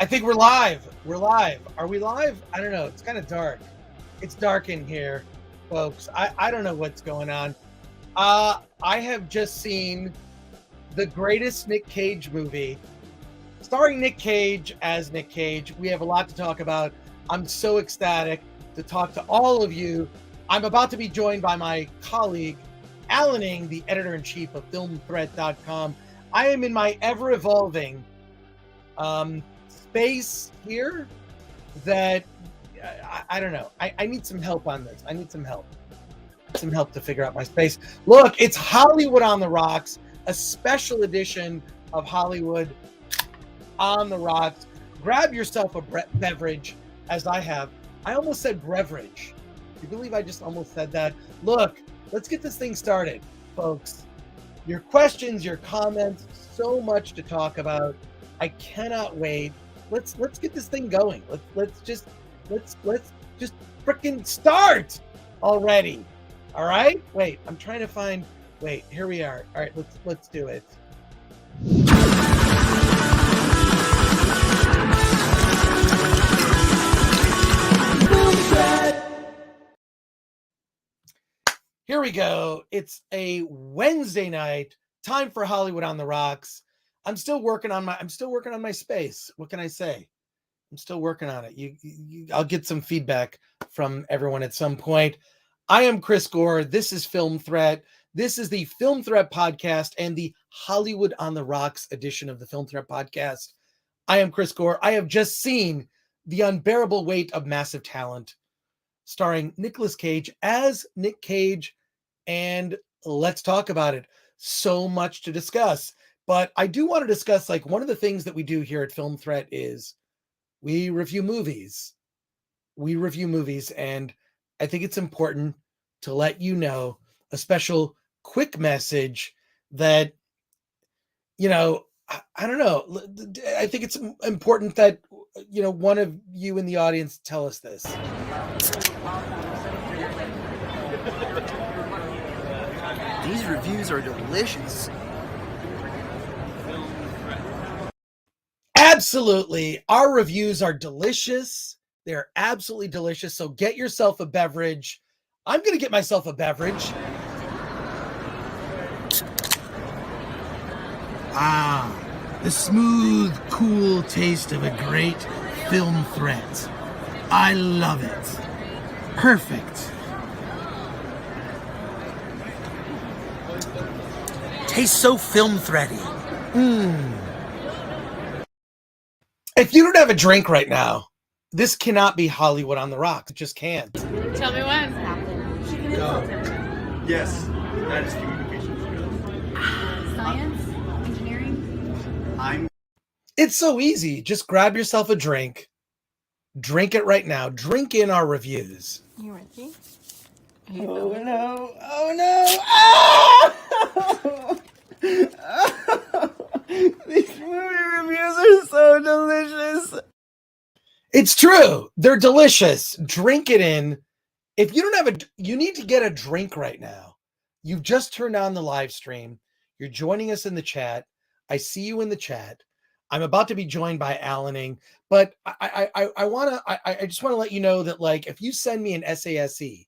I think we're live. We're live. Are we live? I don't know. It's kind of dark. It's dark in here, folks. I don't know what's going on. I have just seen the greatest Nick Cage movie, starring Nick Cage as Nick Cage. We have a lot to talk about. I'm so ecstatic to talk to all of you. I'm about to be joined by my colleague, Alan Ng, the editor-in-chief of filmthreat.com. I am in my ever-evolving space here that I don't know. I need some help on this. I need some help to figure out my space. Look, it's Hollywood on the Rocks, a special edition of Hollywood on the Rocks. Grab yourself a beverage, as I have. I almost said beverage. You believe I just almost said that? Look, let's get this thing started, folks. Your questions, your comments, so much to talk about. I cannot wait. Let's get this thing going. Let's just freaking start already. All right? Wait, I'm trying to find. Wait, here we are. All right, let's do it. Here we go. It's a Wednesday night. Time for Hollywood on the Rocks. I'm still working on my space. What can I say? I'm still working on it. I'll get some feedback from everyone at some point. I am Chris Gore. This is Film Threat. This is the Film Threat podcast and the Hollywood on the Rocks edition of the Film Threat podcast. I am Chris Gore. I have just seen The Unbearable Weight of Massive Talent, starring Nicolas Cage as Nick Cage, and let's talk about it. So much to discuss, but I do want to discuss, like, one of the things that we do here at Film Threat is we review movies. And I think it's important to let you know a special quick message that, you know, I don't know. I think it's important that, you know, one of you in the audience tell us this. These reviews are delicious. Absolutely. Our reviews are delicious. They're absolutely delicious. So get yourself a beverage. I'm going to get myself a beverage. Ah, the smooth, cool taste of a great film threat. I love it. Perfect. Tastes so film thready. If you don't have a drink right now, this cannot be Hollywood on the Rocks. It just can't. Tell me when. Go. Yes, that is communication. Science? Engineering? It's so easy. Just grab yourself a drink. Drink it right now. Drink in our reviews. You ready? Oh no! Oh no! Ah! These movie reviews are so delicious. It's true. They're delicious. Drink it in. If you don't have you need to get a drink right now. You've just turned on the live stream. You're joining us in the chat. I see you in the chat. I'm about to be joined by Alan Ng, but I just want to let you know that, like, if you send me an SASE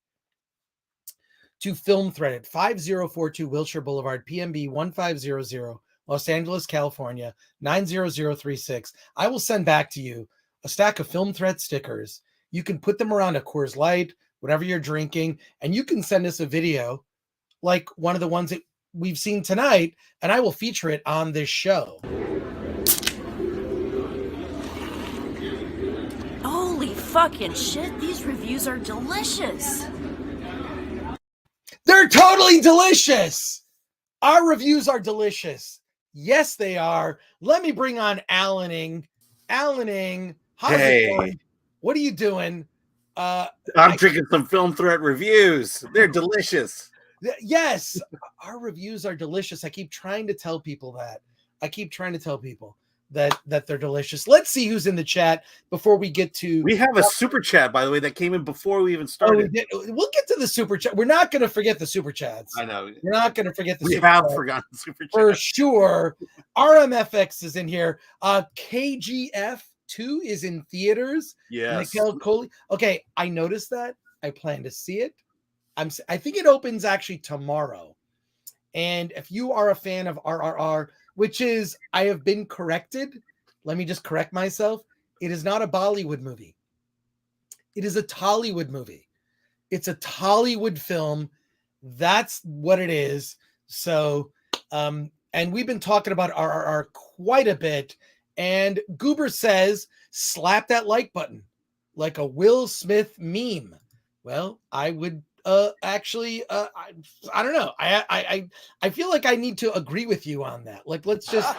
to Film Threat at 5042 Wilshire Boulevard, PMB 1500, Los Angeles, California, 90036, I will send back to you a stack of Film Threat stickers. You can put them around a Coors Light, whatever you're drinking, and you can send us a video like one of the ones that we've seen tonight, and I will feature it on this show. Holy fucking shit, these reviews are delicious. They're totally delicious. Our reviews are delicious. Yes, they are. Let me bring on Alan Ng. Alan Ng, how's it going? What are you doing? I'm drinking some Film Threat reviews. They're delicious. Yes, our reviews are delicious. I keep trying to tell people that. that they're delicious. Let's see who's in the chat before we get to. We have a super chat, by the way, that came in before we even started. We'll get to the super chat. We're not going to forget the super chats. I know. We're not going to forget the we super have chats. forgotten the super chat. For sure. RMFX is in here. KGF 2 is in theaters. Yes. Michael Coley. Okay, I noticed that. I plan to see it. I think it opens actually tomorrow. And if you are a fan of RRR, which is, I have been corrected. Let me just correct myself. It is not a Bollywood movie. It is a Tollywood movie. It's a Tollywood film. That's what it is. So, and we've been talking about RRR quite a bit. And Goober says, slap that like button like a Will Smith meme. Well, I would actually, I don't know. I feel like I need to agree with you on that. Like, let's just.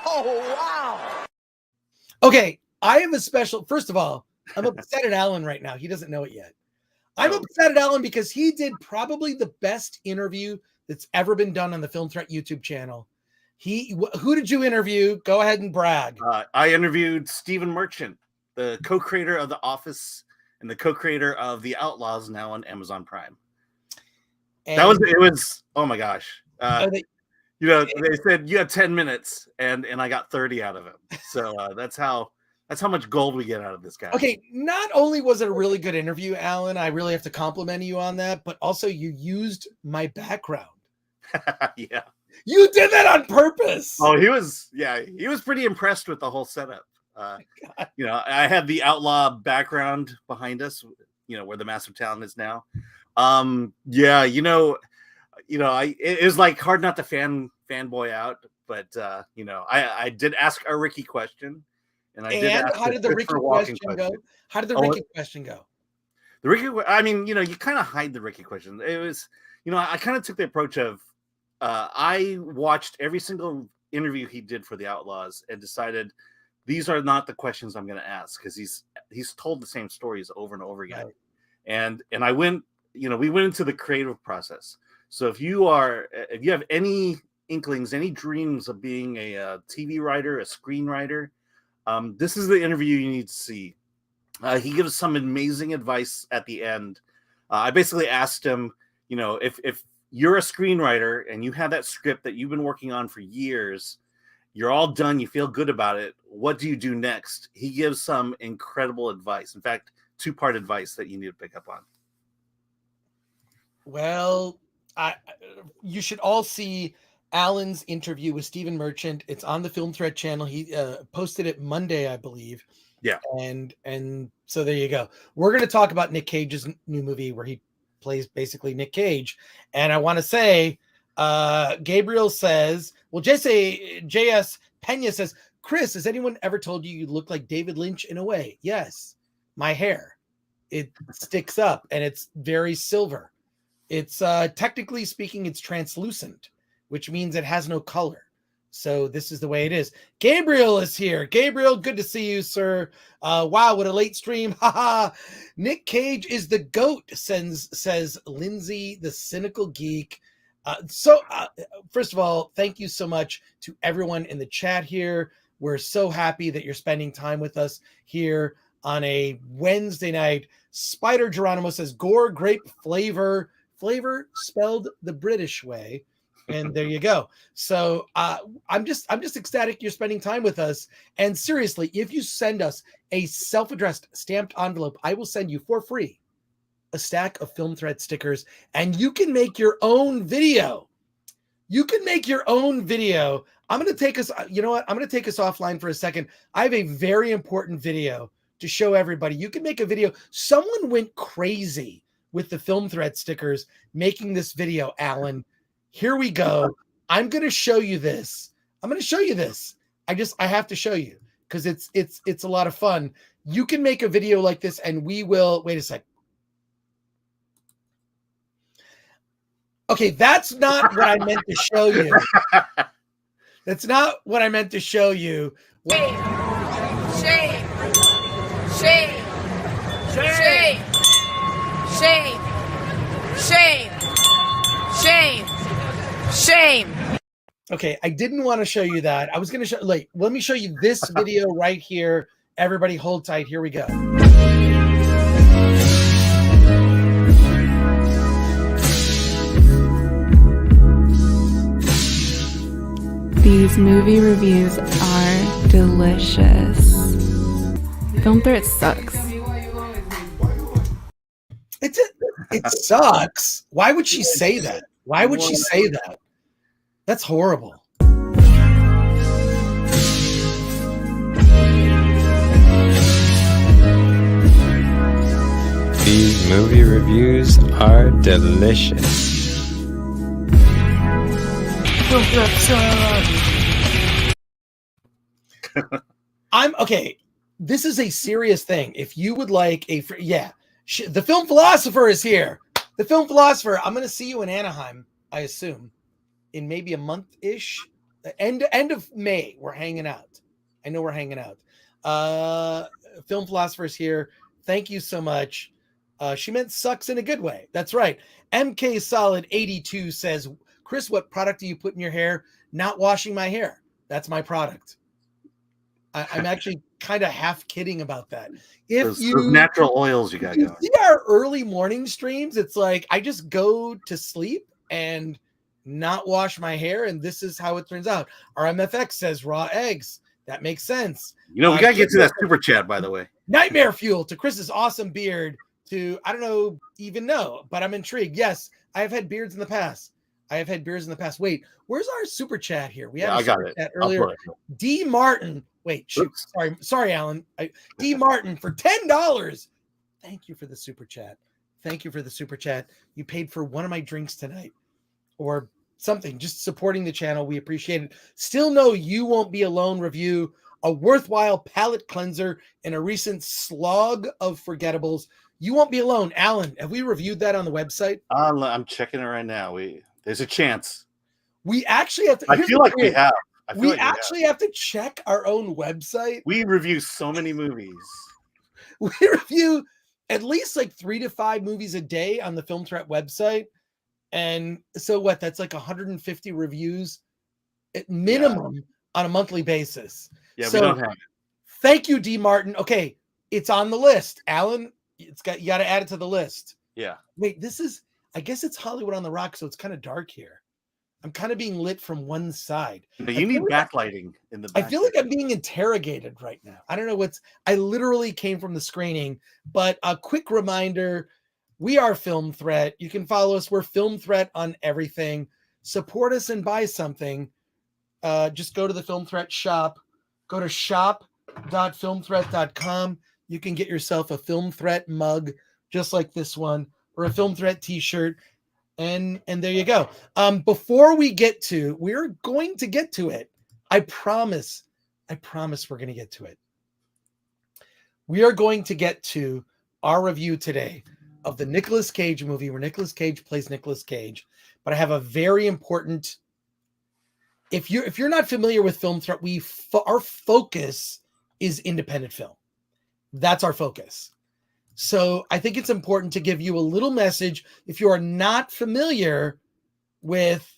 Oh, wow. Okay, I have a special. First of all, I'm upset at Alan right now. He doesn't know it yet. I'm upset at Alan because he did probably the best interview that's ever been done on the Film Threat YouTube channel. Who did you interview? Go ahead and brag. I interviewed Stephen Merchant, the co-creator of The Office and the co-creator of The Outlaws, now on Amazon Prime. And it was oh my gosh. They said you had 10 minutes and I got 30 out of it. So that's how much gold we get out of this guy. Okay, not only was it a really good interview, Alan, I really have to compliment you on that, but also you used my background. Yeah. You did that on purpose. Oh, he was pretty impressed with the whole setup. I had the outlaw background behind us, where the massive talent is now. It was like hard not to fanboy out, but I did ask a Ricky question. And how did the Ricky question go? How did the Ricky question go? The Ricky, you kind of hide the Ricky question. It was, I kind of took the approach of, I watched every single interview he did for the Outlaws and decided these are not the questions I'm going to ask because he's told the same stories over and over again. Right. And I went, we went into the creative process. So if you have any inklings, any dreams of being a TV writer, a screenwriter, this is the interview you need to see. He gives some amazing advice at the end. I basically asked him, if you're a screenwriter and you have that script that you've been working on for years, you're all done, you feel good about it, what do you do next? He gives some incredible advice. In fact, 2-part advice that you need to pick up on. Well, you should all see Alan's interview with Stephen Merchant. It's on the Film Threat channel. He posted it Monday, I believe. Yeah. And so there you go. We're going to talk about Nick Cage's new movie where he plays basically Nick Cage. And I want to say, Gabriel says, JS Pena says, Chris, has anyone ever told you look like David Lynch in a way? Yes. My hair. It sticks up and it's very silver. It's technically speaking, it's translucent, which means it has no color. So this is the way it is. Gabriel is here. Gabriel, good to see you, sir. Wow, what a late stream. Haha. Nick Cage is the GOAT, says Lindsay, the cynical geek. First of all, thank you so much to everyone in the chat here. We're so happy that you're spending time with us here on a Wednesday night. Spider Geronimo says, Gore grape flavor spelled the British way. And there you go. So I'm just ecstatic you're spending time with us. And seriously, if you send us a self-addressed stamped envelope, I will send you for free a stack of Film Threat stickers, and you can make your own video. You can make your own video. I'm going to take us, I'm going to take us offline for a second. I have a very important video to show everybody. You can make a video. Someone went crazy with the Film Threat stickers making this video, Alan. Here we go. I'm going to show you this. I have to show you because it's a lot of fun. You can make a video like this and we will, wait a sec. Okay, that's not what I meant to show you. That's not what I meant to show you. Shame. Shame. Shame. Shame. Shame. Shame. Shame. Okay, I didn't want to show you that. I was going to show, let me show you this video right here. Everybody hold tight. Here we go. These movie reviews are delicious. Film threat sucks. It sucks. Why would she say that? Why would she say that? That's horrible. These movie reviews are delicious. I'm okay. This is a serious thing. If you would like the film philosopher is here. The film philosopher. I'm going to see you in Anaheim, I assume, in maybe a month-ish. End of May. We're hanging out. I know we're hanging out. Film philosopher is here. Thank you so much. She meant sucks in a good way. That's right. MK Solid 82 says, Chris, what product do you put in your hair? Not washing my hair. That's my product. I'm actually kind of half kidding about that. If those natural oils you got going. See our early morning streams, it's like I just go to sleep and not wash my hair, and this is how it turns out. Our MFX says raw eggs. That makes sense. You know, we gotta get to that super chat, by the way. Nightmare fuel to Chris's awesome beard. To I don't know, even know, but I'm intrigued. Yes, I have had beards in the past. Wait, where's our super chat here? We had a super chat earlier. D Martin. Wait, shoot. Sorry, Alan. D Martin for $10. Thank you for the super chat. You paid for one of my drinks tonight, or something. Just supporting the channel. We appreciate it. Still know You Won't Be Alone review, a worthwhile palate cleanser, and a recent slog of forgettables. You Won't Be Alone. Alan, have we reviewed that on the website? I'm checking it right now. There's a chance. We actually have to. I feel like we have. We actually have to check our own website. We review so many movies. We review at least like 3 to 5 movies a day on the Film Threat website. And so what? That's like 150 reviews at minimum on a monthly basis. Yeah, so, we don't have it. Thank you, D. Martin. Okay, it's on the list. Alan, you got to add it to the list. Yeah. Wait, I guess it's Hollywood on the Rock, so it's kind of dark here. I'm kind of being lit from one side. You need backlighting in the back. I feel like I'm being interrogated right now. I don't know I literally came from the screening, but a quick reminder, we are Film Threat. You can follow us. We're Film Threat on everything. Support us and buy something. Just go to the Film Threat shop. Go to shop.filmthreat.com. You can get yourself a Film Threat mug, just like this one, or a Film Threat t-shirt. And there you go. Before we're going to get to it. I promise we're going to get to it. We are going to get to our review today of the Nicolas Cage movie where Nicolas Cage plays Nicolas Cage. But I have a very important, if you're not familiar with Film Threat, our focus is independent film. That's our focus. So I think it's important to give you a little message. If you are not familiar with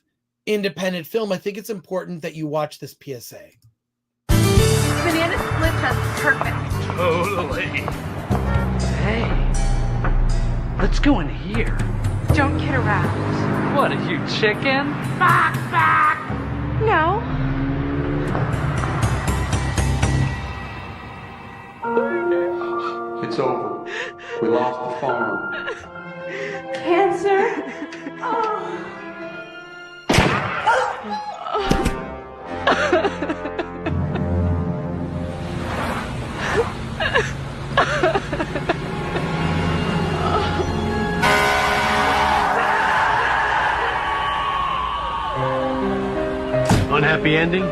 independent film, I think it's important that you watch this PSA. Banana split test perfect. Totally. Hey, let's go in here. Don't kid around. What are you, chicken? Back. No. It's over. We lost the farm. Cancer. Unhappy ending?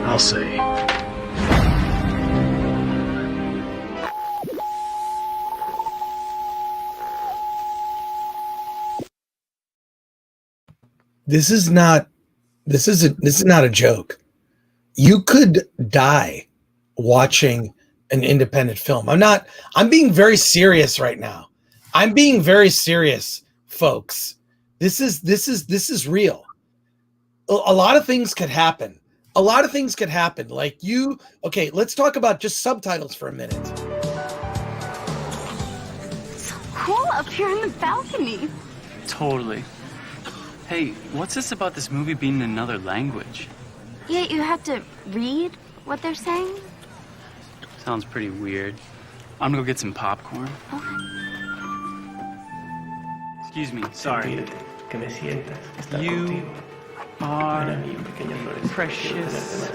I'll say. This is not a joke. You could die watching an independent film. I'm being very serious right now. I'm being very serious, folks. This is real. A lot of things could happen. Like let's talk about just subtitles for a minute. So cool up here in the balcony. Totally. Hey, what's this about this movie being in another language? Yeah, you have to read what they're saying? Sounds pretty weird. I'm gonna go get some popcorn. Okay. Excuse me, sorry. You are precious.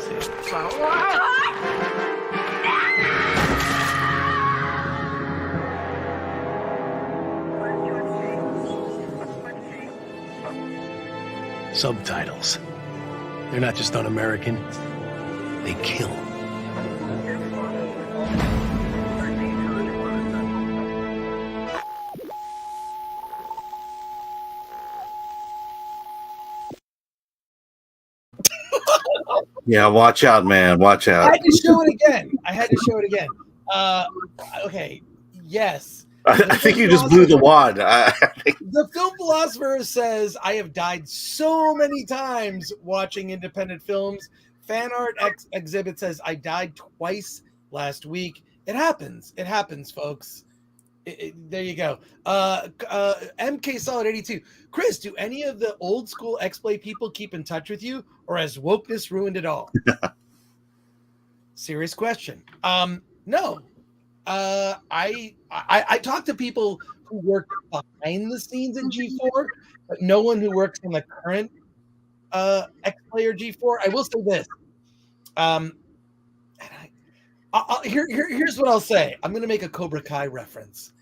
Subtitles. They're not just un-American, they kill. Yeah, watch out, man. Watch out. I had to show it again. Okay. Yes. I think you just blew the wad. The film philosopher says, I have died so many times watching independent films. Fan art exhibit says, I died twice last week. It happens. It happens, folks. There you go. MK Solid 82. Chris, do any of the old school X-Play people keep in touch with you, or has wokeness ruined it all? Serious question. No. I talk to people who work behind the scenes at G4, but no one who works on the current X-Play or G4. I will say this. Here's what I'll say. I'm going to make a Cobra Kai reference.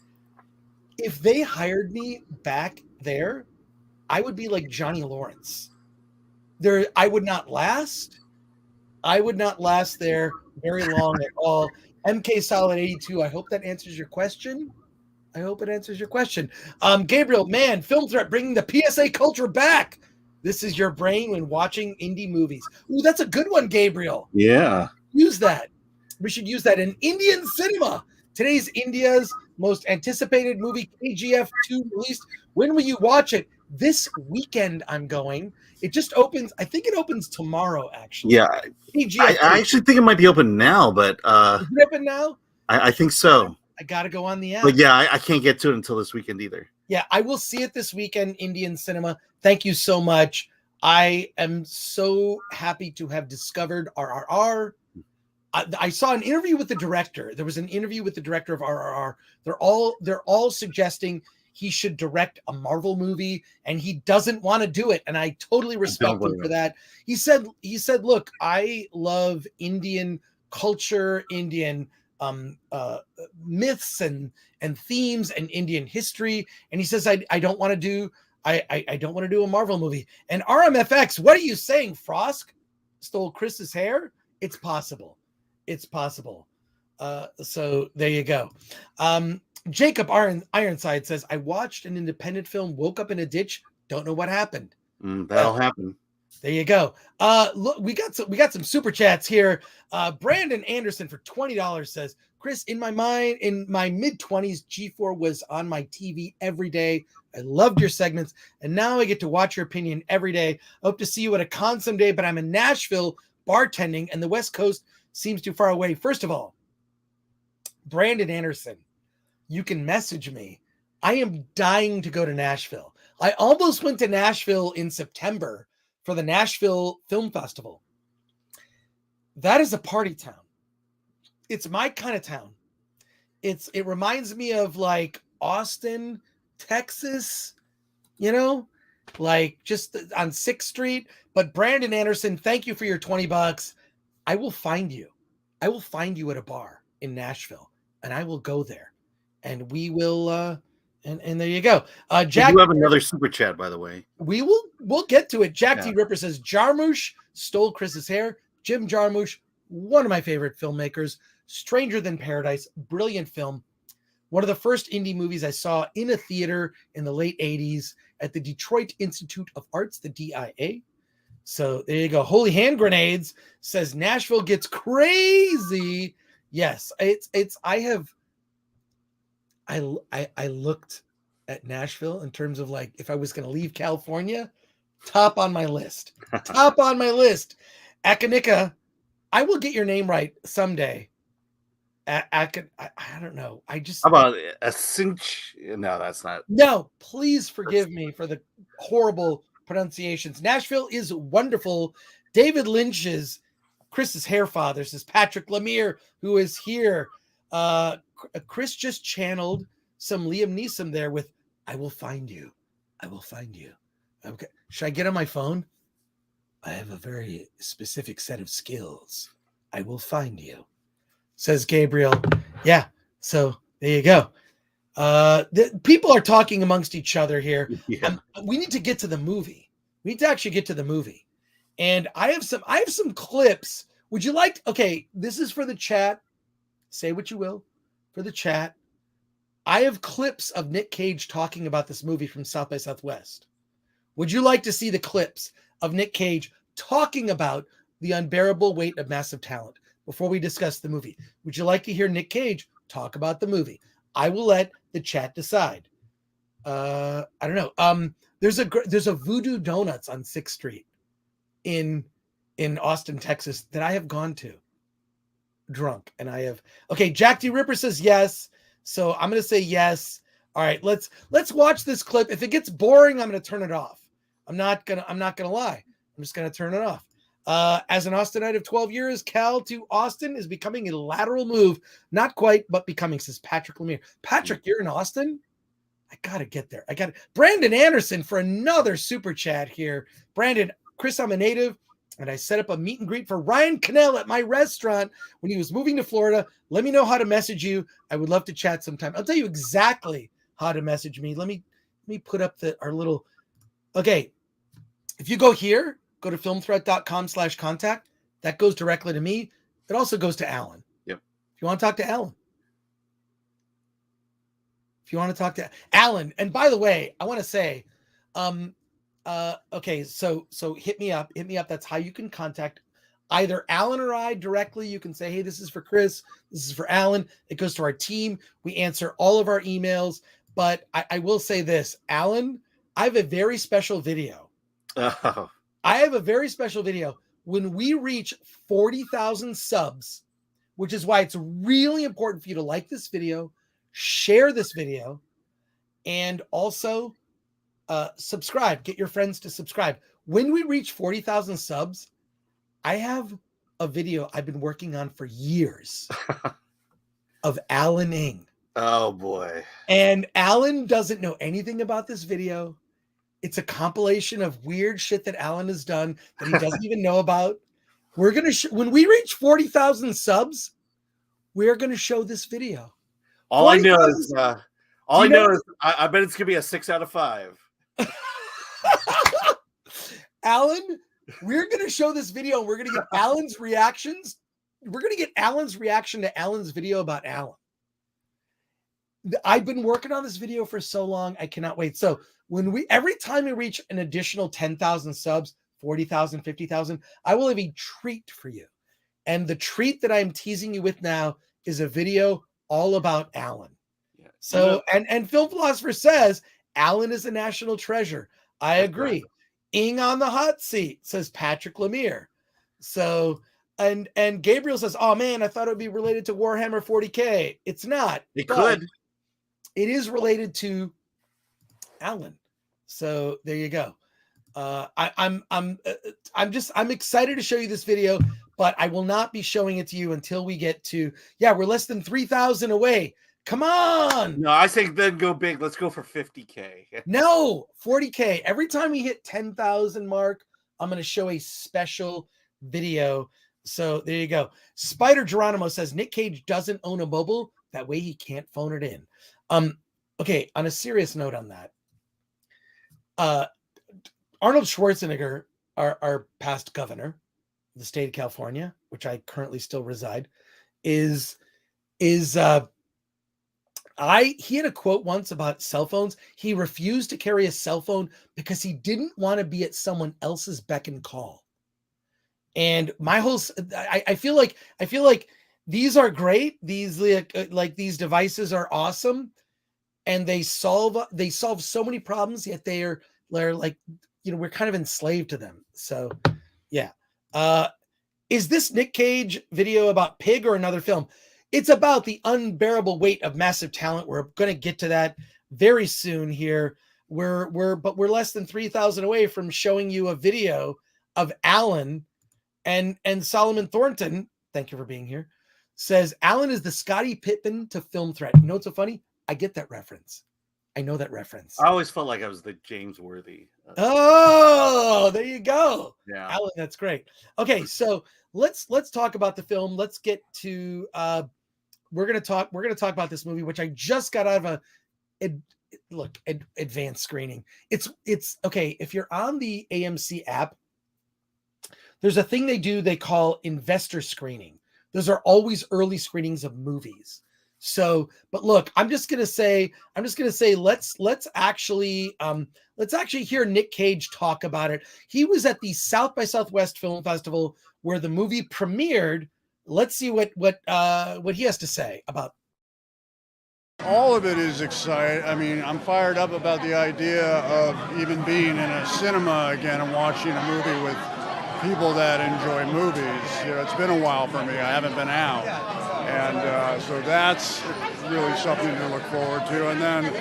If they hired me back there, I would be like Johnny Lawrence. I would not last. I would not last there very long at all. MK Solid 82. I hope that answers your question. I hope it answers your question. Gabriel, man, film threat bringing the PSA culture back. This is your brain when watching indie movies. Ooh, that's a good one, Gabriel. Yeah. Use that. We should use that in Indian cinema. Today's India's most anticipated movie, KGF 2, released. When will you watch it? This weekend I'm going. It just opens. I think it opens tomorrow, actually. Yeah. KGF I actually think it might be open now, but is it open now? I think so. I got to go on the app. But yeah, I can't get to it until this weekend either. Yeah, I will see it this weekend, Indian cinema. Thank you so much. I am so happy to have discovered RRR. I saw an interview with the director. There was an interview with the director of RRR. They're all suggesting he should direct a Marvel movie, and he doesn't want to do it. And I totally respect him for that. He said, look, I love Indian culture, Indian myths and themes and Indian history. And he says, I don't want to do a Marvel movie. And RMFX, what are you saying? Frosk stole Chris's hair? It's possible. It's possible. So there you go. Jacob Ironside says, I watched an independent film, woke up in a ditch, don't know what happened. That'll happen. There you go. Look, we got some super chats here. Brandon Anderson for $20 says, Chris, in my mind, in my mid-20s, G4 was on my TV every day. I loved your segments, and now I get to watch your opinion every day. I hope to see you at a con someday, but I'm in Nashville bartending, and the West Coast seems too far away. First of all, Brandon Anderson, you can message me. I am dying to go to Nashville. I almost went to Nashville in September for the Nashville Film Festival. That is a party town. It's my kind of town. It reminds me of like Austin, Texas, like just on 6th Street. But Brandon Anderson, thank you for your $20. I will find you. I will find you at a bar in Nashville, and I will go there, and we will. And there you go. Jack, you have another super chat, by the way. We'll get to it. Jack T. Ripper says Jarmusch stole Chris's hair. Jim Jarmusch, one of my favorite filmmakers. Stranger Than Paradise, brilliant film. One of the first indie movies I saw in a theater in the late 80s at the Detroit Institute of Arts, the DIA. So there you go. Holy Hand Grenades says Nashville gets crazy. Yes, I looked at Nashville in terms of like if I was going to leave California, top on my list. Top on my list. Akanika, I will get your name right someday. I don't know. How about a cinch? No, that's not. No, please forgive me for the horrible pronunciations. Nashville is wonderful. David Lynch's Chris's hair father says Patrick Lemire, who is here. Chris just channeled some Liam Neeson there with "I will find you, I will find you." Okay, should I get on my phone? I have a very specific set of skills. I will find you, says Gabriel. Yeah, so there you go. The people are talking amongst each other here. Yeah. We need to get to the movie. We need to actually get to the movie. And I have some clips. Would you like okay, this is for the chat. Say what you will for the chat. I have clips of Nick Cage talking about this movie from South by Southwest. Would you like to see the clips of Nick Cage talking about the unbearable weight of massive talent before we discuss the movie? Would you like to hear Nick Cage talk about the movie? I will let the chat decide. I don't know. There's a Voodoo Donuts on 6th Street in Austin, Texas that I have gone to drunk, and I have. Okay, Jack D. Ripper says yes, so I'm going to say yes. All right, let's watch this clip. If it gets boring, I'm going to turn it off. I'm not gonna lie. I'm just going to turn it off. As an Austinite of 12 years, Cal to Austin is becoming a lateral move. Not quite, but becoming, says Patrick Lemire. Patrick, you're in Austin? I got to get there. Brandon Anderson for another super chat here. Brandon, Chris, I'm a native, and I set up a meet and greet for Ryan Cannell at my restaurant when he was moving to Florida. Let me know how to message you. I would love to chat sometime. I'll tell you exactly how to message me. Let me put up our little, okay. If you go here, go to filmthreat.com/contact. That goes directly to me. It also goes to Alan. Yep. If you want to talk to Alan. If you want to talk to Alan. And by the way, I want to say, okay, so hit me up. That's how you can contact either Alan or I directly. You can say, hey, this is for Chris. This is for Alan. It goes to our team. We answer all of our emails. But I will say this, Alan, I have a very special video. Oh. I have a very special video. When we reach 40,000 subs, which is why it's really important for you to like this video, share this video, and also subscribe. Get your friends to subscribe. When we reach 40,000 subs, I have a video I've been working on for years of Alan Ng. Oh, boy. And Alan doesn't know anything about this video. It's a compilation of weird shit that Alan has done that he doesn't even know about. We're going to, when we reach 40,000 subs, we're going to show this video. All I know is, I bet it's going to be a 6 out of 5. Alan, we're going to show this video and we're going to get Alan's reactions. We're going to get Alan's reaction to Alan's video about Alan. I've been working on this video for so long. I cannot wait. So every time we reach an additional 10,000 subs, 40,000, 50,000, I will have a treat for you. And the treat that I'm teasing you with now is a video all about Alan. Yeah. So, and Film Philosopher says, Alan is a national treasure. I agree. Ing on the hot seat, says Patrick Lemire. So, and Gabriel says, oh man, I thought it would be related to Warhammer 40K. It's not. It could. It is related to Alan. So there you go. I'm excited to show you this video, but I will not be showing it to you until we get to, we're less than 3,000 away. Come on. No, I think then go big. Let's go for 50K. No, 40K. Every time we hit 10,000 mark, I'm going to show a special video. So there you go. Spider Geronimo says Nick Cage doesn't own a mobile. That way he can't phone it in. Okay. On a serious note on that, Arnold Schwarzenegger, our past governor of the state of California, which I currently still reside, he had a quote once about cell phones. He refused to carry a cell phone because he didn't want to be at someone else's beck and call. And I feel like these are great. These these devices are awesome, and they solve so many problems. Yet they're like, we're kind of enslaved to them. So, yeah. Is this Nick Cage video about Pig or another film? It's about the unbearable weight of massive talent. We're going to get to that very soon here. We're less than 3,000 away from showing you a video of Alan And Solomon Thornton, thank you for being here, says Alan is the Scottie Pippen to film threat. You know what's so funny? I get that reference. I know that reference. I always felt like I was the James Worthy. Oh, there you go. Yeah, Alan, that's great. Okay, so let's talk about the film. Let's get to we're gonna talk about this movie, which I just got out of advanced screening. It's okay. If you're on the AMC app, there's a thing they call investor screening. Those are always early screenings of movies. So, but look, I'm just gonna say, let's actually hear Nick Cage talk about it. He was at the South by Southwest Film Festival where the movie premiered. Let's see what he has to say about. All of it is exciting. I mean, I'm fired up about the idea of even being in a cinema again and watching a movie with people that enjoy movies. You know, it's been a while for me. I haven't been out. And so that's really something to look forward to. And then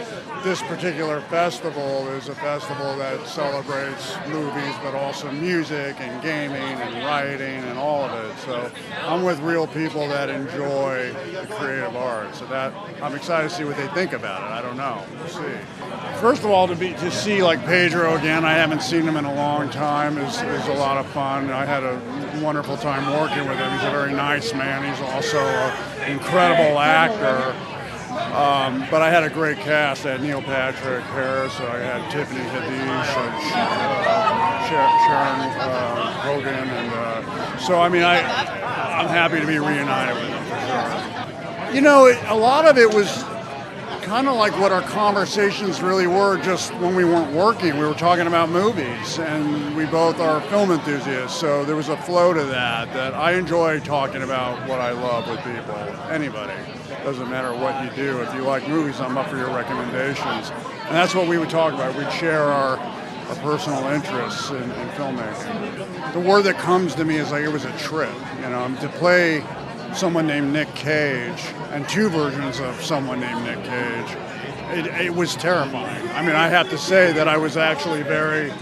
this particular festival is a festival that celebrates movies, but also music and gaming and writing and all of it. So I'm with real people that enjoy the creative arts. So that I'm excited to see what they think about it. I don't know. We'll see. First of all, to see like Pedro again, I haven't seen him in a long time, is a lot of fun. I had a wonderful time working with him. He's a very nice man. He's also an incredible actor. But I had a great cast. I had Neil Patrick Harris, I had Tiffany Haddish, Sharon Hogan, and so I mean, I'm happy to be reunited with him for sure. You know, a lot of it was kind of like what our conversations really were just when we weren't working. We were talking about movies, and we both are film enthusiasts, so there was a flow to that I enjoy talking about what I love with people, anybody. Doesn't matter what you do. If you like movies, I'm up for your recommendations. And that's what we would talk about. We'd share our personal interests in filmmaking. The word that comes to me is like it was a trip, you know, to play someone named Nick Cage and two versions of someone named Nick Cage. It was terrifying. I mean, I have to say that I was actually very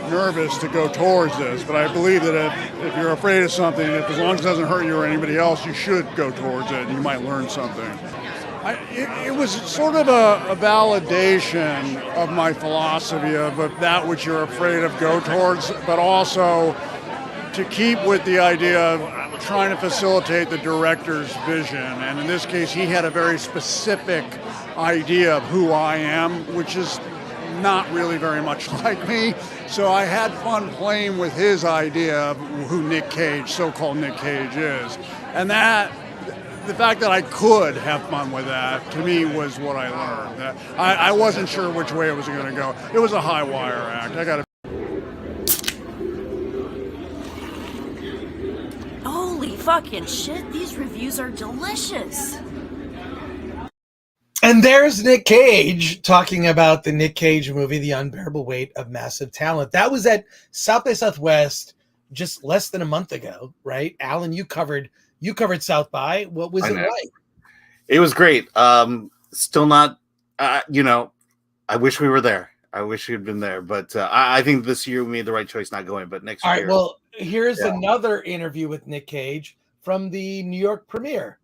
nervous to go towards this, but I believe that if you're afraid of something, as long as it doesn't hurt you or anybody else, you should go towards it and you might learn something. It was sort of a validation of my philosophy of that which you're afraid of, go towards, but also to keep with the idea of trying to facilitate the director's vision. And in this case, he had a very specific idea of who I am, which is not really very much like me. So I had fun playing with his idea of who Nick Cage, so-called Nick Cage, is. And the fact that I could have fun with that, to me, was what I learned. I wasn't sure which way it was going to go. It was a high wire act. Holy fucking shit, these reviews are delicious. And there's Nick Cage talking about the Nick Cage movie, The Unbearable Weight of Massive Talent. That was at South by Southwest just less than a month ago, right? Alan, you covered South by. What was it like? It was great. Still not, you know, I wish we were there. I wish we had been there, but I think this year we made the right choice not going, but next year. All right, well, here's another interview with Nick Cage from the New York premiere.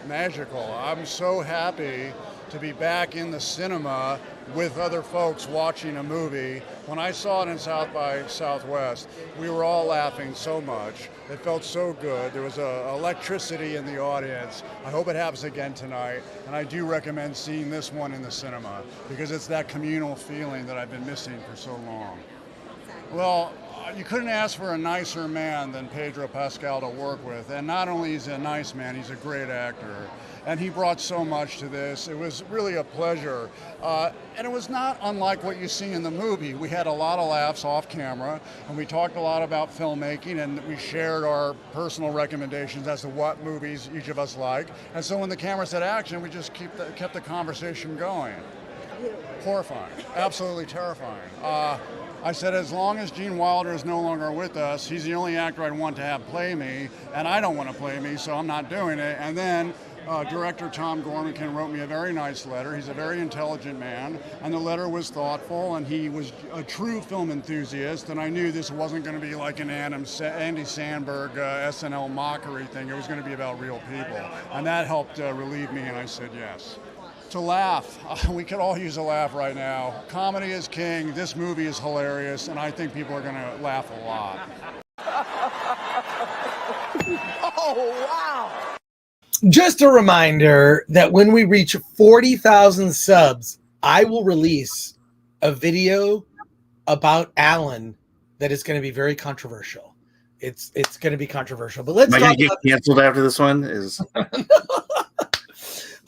Magical. I'm so happy to be back in the cinema with other folks watching a movie. When I saw it in South by Southwest, we were all laughing so much. It felt so good. There was electricity in the audience. I hope it happens again tonight, and I do recommend seeing this one in the cinema because it's that communal feeling that I've been missing for so long. Well, you couldn't ask for a nicer man than Pedro Pascal to work with. And not only is he a nice man, he's a great actor. And he brought so much to this. It was really a pleasure. And it was not unlike what you see in the movie. We had a lot of laughs off camera, and we talked a lot about filmmaking, and we shared our personal recommendations as to what movies each of us like. And so when the camera said action, we just kept the conversation going. Horrifying, absolutely terrifying. I said, as long as Gene Wilder is no longer with us, he's the only actor I'd want to have play me, and I don't want to play me, so I'm not doing it. And then Director Tom Gormican wrote me a very nice letter. He's a very intelligent man, and the letter was thoughtful, and he was a true film enthusiast, and I knew this wasn't going to be like an Andy Samberg SNL mockery thing. It was going to be about real people, and that helped relieve me, and I said yes. To laugh. We could all use a laugh right now. Comedy is king. This movie is hilarious, and I think people are going to laugh a lot. Oh, wow. Just a reminder that when we reach 40,000 subs, I will release a video about Alan that is going to be very controversial. It's going to be controversial, but let's Am I talk going to get about canceled after this one?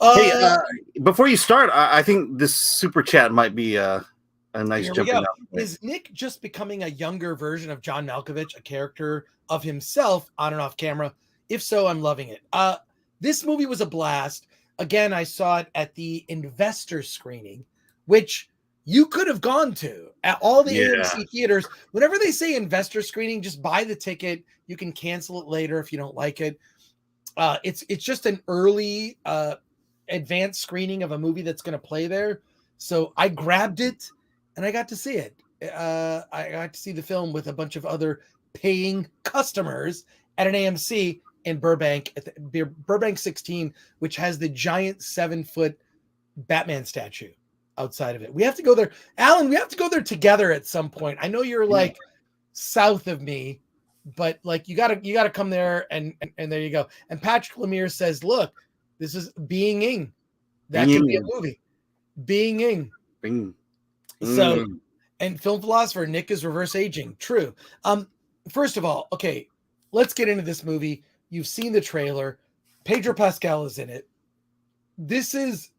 Hey, before you start, I think this super chat might be a nice jumping out. Is Nick just becoming a younger version of John Malkovich, a character of himself on and off camera? If so, I'm loving it. This movie was a blast. Again, I saw it at the investor screening, which you could have gone to at all the AMC theaters. Whenever they say investor screening, just buy the ticket. You can cancel it later if you don't like it. It's just an early advanced screening of a movie that's going to play there. So I grabbed it and I got to see it. I got to see the film with a bunch of other paying customers at an AMC in Burbank, at the Burbank 16, which has the giant 7-foot Batman statue outside of it. We have to go there. Alan, we have to go there together at some point. I know you're like south of me, but like you gotta come there and there you go. And Patrick Lemire says, look, this is Being Ing. That could be a movie. Being Ing. Bing. So, and film philosopher, Nick is reverse aging. True. First of all, okay, let's get into this movie. You've seen the trailer. Pedro Pascal is in it. This is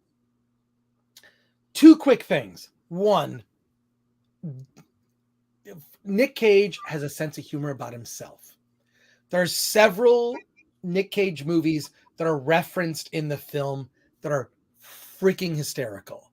two quick things. One, Nick Cage has a sense of humor about himself. There are several Nick Cage movies that are referenced in the film that are freaking hysterical.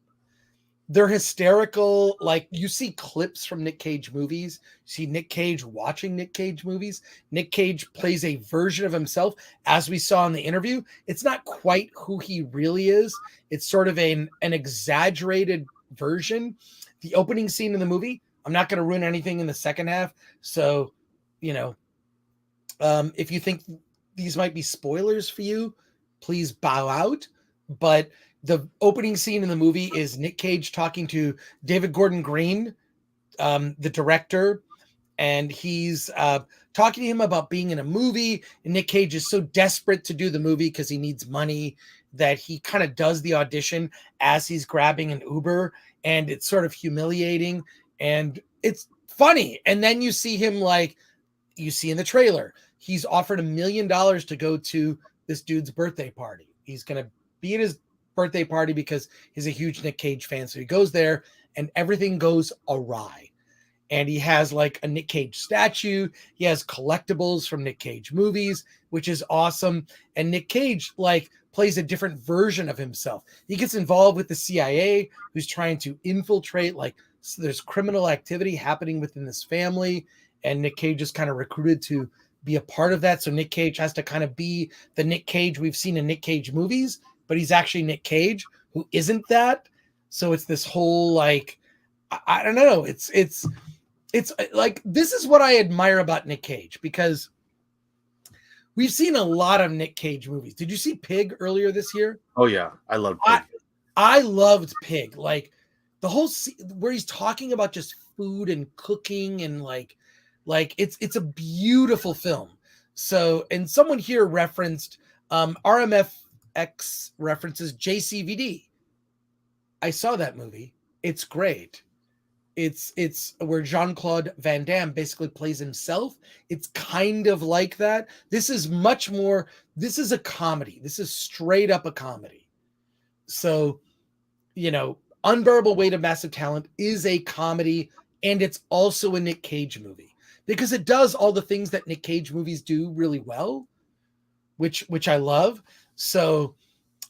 They're hysterical. Like you see clips from Nick Cage movies. You see Nick Cage watching Nick Cage movies. Nick Cage plays a version of himself, as we saw in the interview. It's not quite who he really is. It's sort of an exaggerated version. The opening scene in the movie, I'm not going to ruin anything in the second half. So, if you think these might be spoilers for you, please bow out. But the opening scene in the movie is Nick Cage talking to David Gordon Green, the director, and he's talking to him about being in a movie. And Nick Cage is so desperate to do the movie because he needs money that he kind of does the audition as he's grabbing an Uber, and it's sort of humiliating and it's funny. And then you see him, like you see in the trailer, he's offered $1 million to go to this dude's birthday party. He's going to be at his birthday party because he's a huge Nick Cage fan. So he goes there and everything goes awry. And he has like a Nick Cage statue. He has collectibles from Nick Cage movies, which is awesome. And Nick Cage like plays a different version of himself. He gets involved with the CIA, who's trying to infiltrate, like so there's criminal activity happening within this family. And Nick Cage is kind of recruited to be a part of that. So Nick Cage has to kind of be the Nick Cage we've seen in Nick Cage movies, but he's actually Nick Cage, who isn't that. So it's this whole, like, I don't know. It's like, this is what I admire about Nick Cage, because we've seen a lot of Nick Cage movies. Did you see Pig earlier this year? Oh yeah. I loved Pig. I loved Pig. Like the whole where he's talking about just food and cooking and like it's a beautiful film. So, and someone here referenced RMFX references JCVD. I saw that movie. It's great. It's where Jean-Claude Van Damme basically plays himself. It's kind of like that. This is much more, this is a comedy. This is straight up a comedy. So, Unbearable Weight of Massive Talent is a comedy, and it's also a Nick Cage movie because it does all the things that Nick Cage movies do really well, which I love. So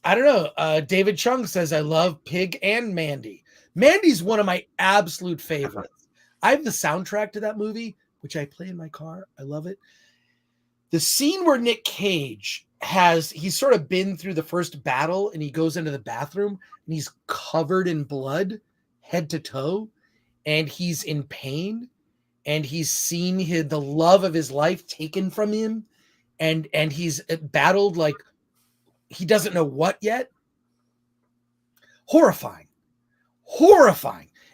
I don't know. David Chung says, I love Pig and Mandy. Mandy's one of my absolute favorites. I have the soundtrack to that movie, which I play in my car. I love it. The scene where Nick Cage he's sort of been through the first battle, and he goes into the bathroom and he's covered in blood head to toe, and he's in pain, and he's seen the love of his life taken from him, and he's battled like he doesn't know what yet. Horrifying.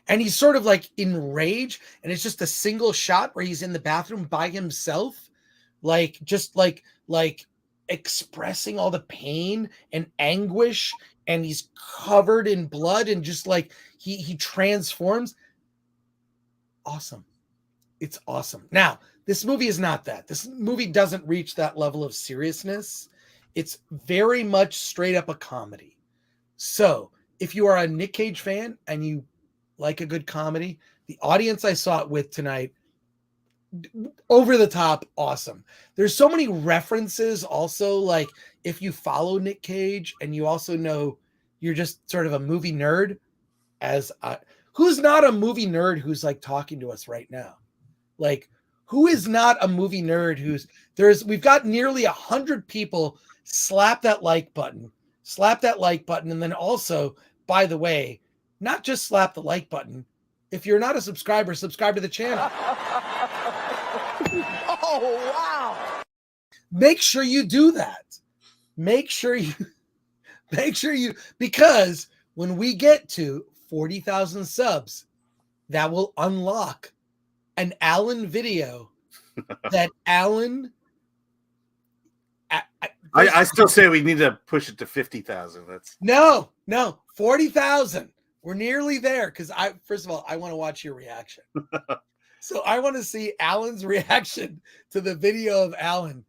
And he's sort of like in rage, and it's just a single shot where he's in the bathroom by himself, like just like expressing all the pain and anguish, and he's covered in blood, and just like he transforms. Awesome. It's awesome. Now, this movie is not that. This movie doesn't reach that level of seriousness. It's very much straight up a comedy. So if you are a Nick Cage fan and you like a good comedy, the audience I saw it with tonight, over the top, awesome. There's so many references also, like if you follow Nick Cage and you also know you're just sort of a movie nerd, who's not a movie nerd who's like talking to us right now? Like, who is not a movie nerd we've got nearly 100 people slap that like button, and then also, by the way, not just slap the like button. If you're not a subscriber, subscribe to the channel. Oh, wow. Make sure you do that. Make sure you, because when we get to 40,000 subs, that will unlock an Alan video that Alan. I still say we need to push it to 50,000. That's no 40,000. We're nearly there, because first of all, I want to watch your reaction. So I want to see Alan's reaction to the video of Alan.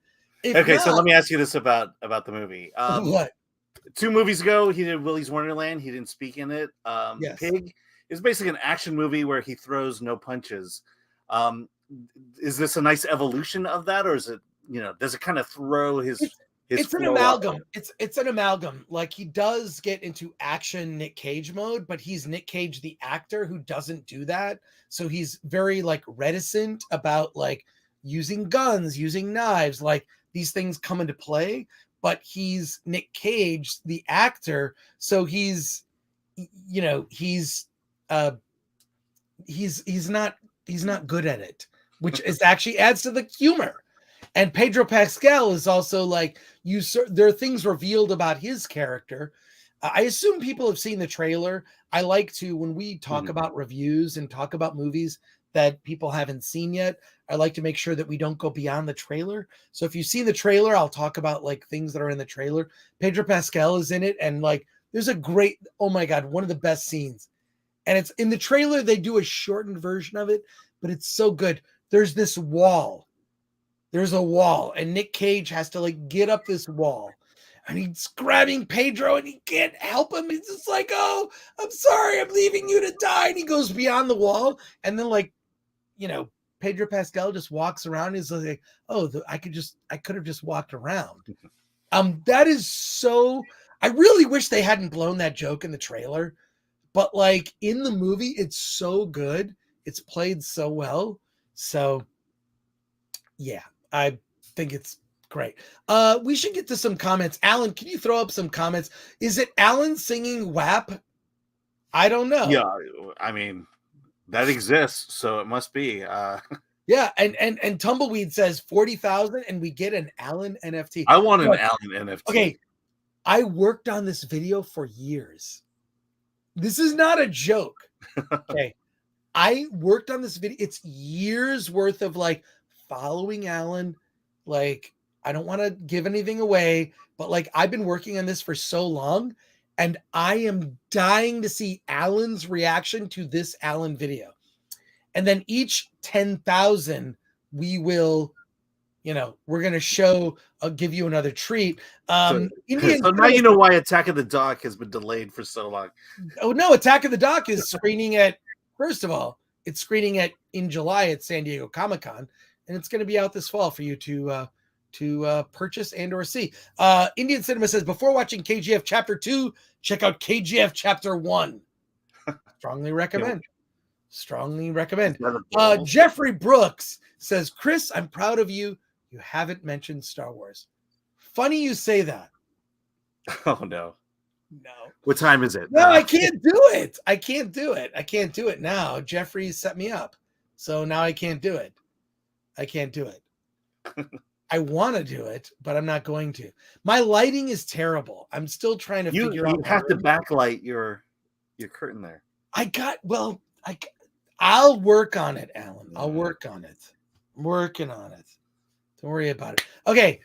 So let me ask you this about the movie. What? 2 movies ago, he did Willy's Wonderland. He didn't speak in it. Yes. Pig is basically an action movie where he throws no punches. Is this a nice evolution of that, or is it, does it kind of throw his it's an amalgam. It's an amalgam. Like, he does get into action Nick Cage mode, but he's Nick Cage the actor who doesn't do that. So he's very like reticent about like using guns, using knives, like these things come into play. But he's Nick Cage the actor, so he's not good at it, which is actually adds to the humor. And Pedro Pascal is also like, there are things revealed about his character. I assume people have seen the trailer. I like to, when we talk about reviews and talk about movies that people haven't seen yet, I like to make sure that we don't go beyond the trailer. So if you've seen the trailer, I'll talk about like things that are in the trailer. Pedro Pascal is in it, and like there's a great, oh my God, one of the best scenes. And it's in the trailer, they do a shortened version of it, but it's so good. There's this wall. There's a wall, and Nick Cage has to like get up this wall, and he's grabbing Pedro, and he can't help him. He's just like, "Oh, I'm sorry, I'm leaving you to die." And he goes beyond the wall, and then Pedro Pascal just walks around. And he's like, "Oh, I could have just walked around." That is so. I really wish they hadn't blown that joke in the trailer, but like in the movie, it's so good. It's played so well. So, yeah. I think it's great. We should get to some comments. Alan, can you throw up some comments? Is it Alan singing WAP? I don't know. Yeah, I mean, that exists, so it must be. Yeah, and Tumbleweed says 40,000, and we get an Alan NFT. I want an Alan NFT. Okay, I worked on this video for years. This is not a joke. Okay, I worked on this video. It's years worth of like following Alan. Like, I don't want to give anything away, but like I've been working on this for so long, and I am dying to see Alan's reaction to this Alan video. And then each 10,000 we will, we're going to show, I'll give you another treat. So now you know why Attack of the Dock has been delayed for so long. Oh no, Attack of the Dock is screening at, first of all, it's screening in July at San Diego Comic-Con, and it's going to be out this fall for you to purchase and or see. Indian Cinema says, before watching KGF Chapter 2, check out KGF Chapter 1. Strongly recommend. Strongly recommend. Jeffrey Brooks says, Chris, I'm proud of you. You haven't mentioned Star Wars. funny you say that. Oh no. No. What time is it? No, I can't do it. I can't do it. I can't do it now. Jeffrey set me up. So now I can't do it. I can't do it. I want to do it, but I'm not going to. My lighting is terrible. I'm still trying to figure out. You have to backlight your curtain there. I'll work on it, Alan. I'll work on it. I'm working on it. Don't worry about it. Okay.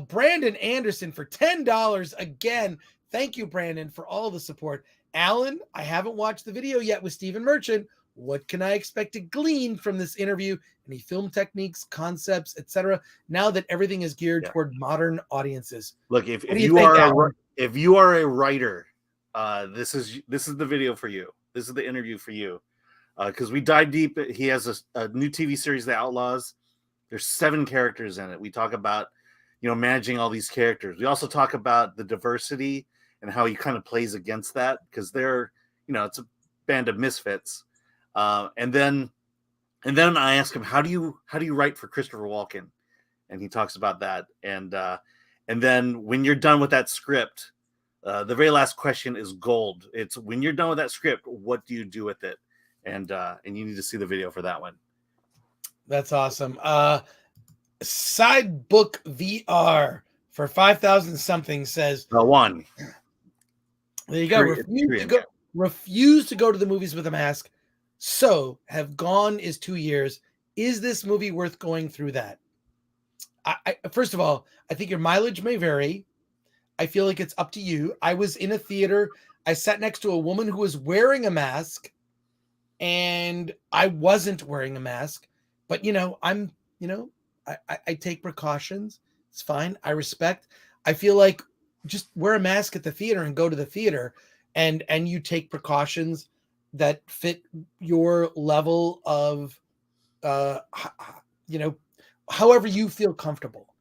Brandon Anderson for $10 again. Thank you, Brandon, for all the support. Alan, I haven't watched the video yet with Stephen Merchant. What can I expect to glean from this interview? Any film techniques, concepts, etc. Now that everything is geared toward modern audiences. Look, if you are a writer, this is the video for you. This is the interview for you. Because we dive deep. He has a new TV series, The Outlaws. There's 7 characters in it. We talk about, managing all these characters. We also talk about the diversity and how he kind of plays against that, because they're, it's a band of misfits. And then I ask him, how do you write for Christopher Walken? And he talks about that. And then when you're done with that script, the very last question is gold. It's when you're done with that script, what do you do with it? And you need to see the video for that one. That's awesome. Sidebook VR for 5,000 something says one. There you go. Refuse to go to the movies with a mask. So have gone is 2 years. Is this movie worth going through that? I first of all, I think your mileage may vary. I feel like it's up to you. I was in a theater. I sat next to a woman who was wearing a mask, and I wasn't wearing a mask. But I take precautions. It's fine. I respect. I feel like just wear a mask at the theater and go to the theater, and you take precautions that fit your level of, however you feel comfortable.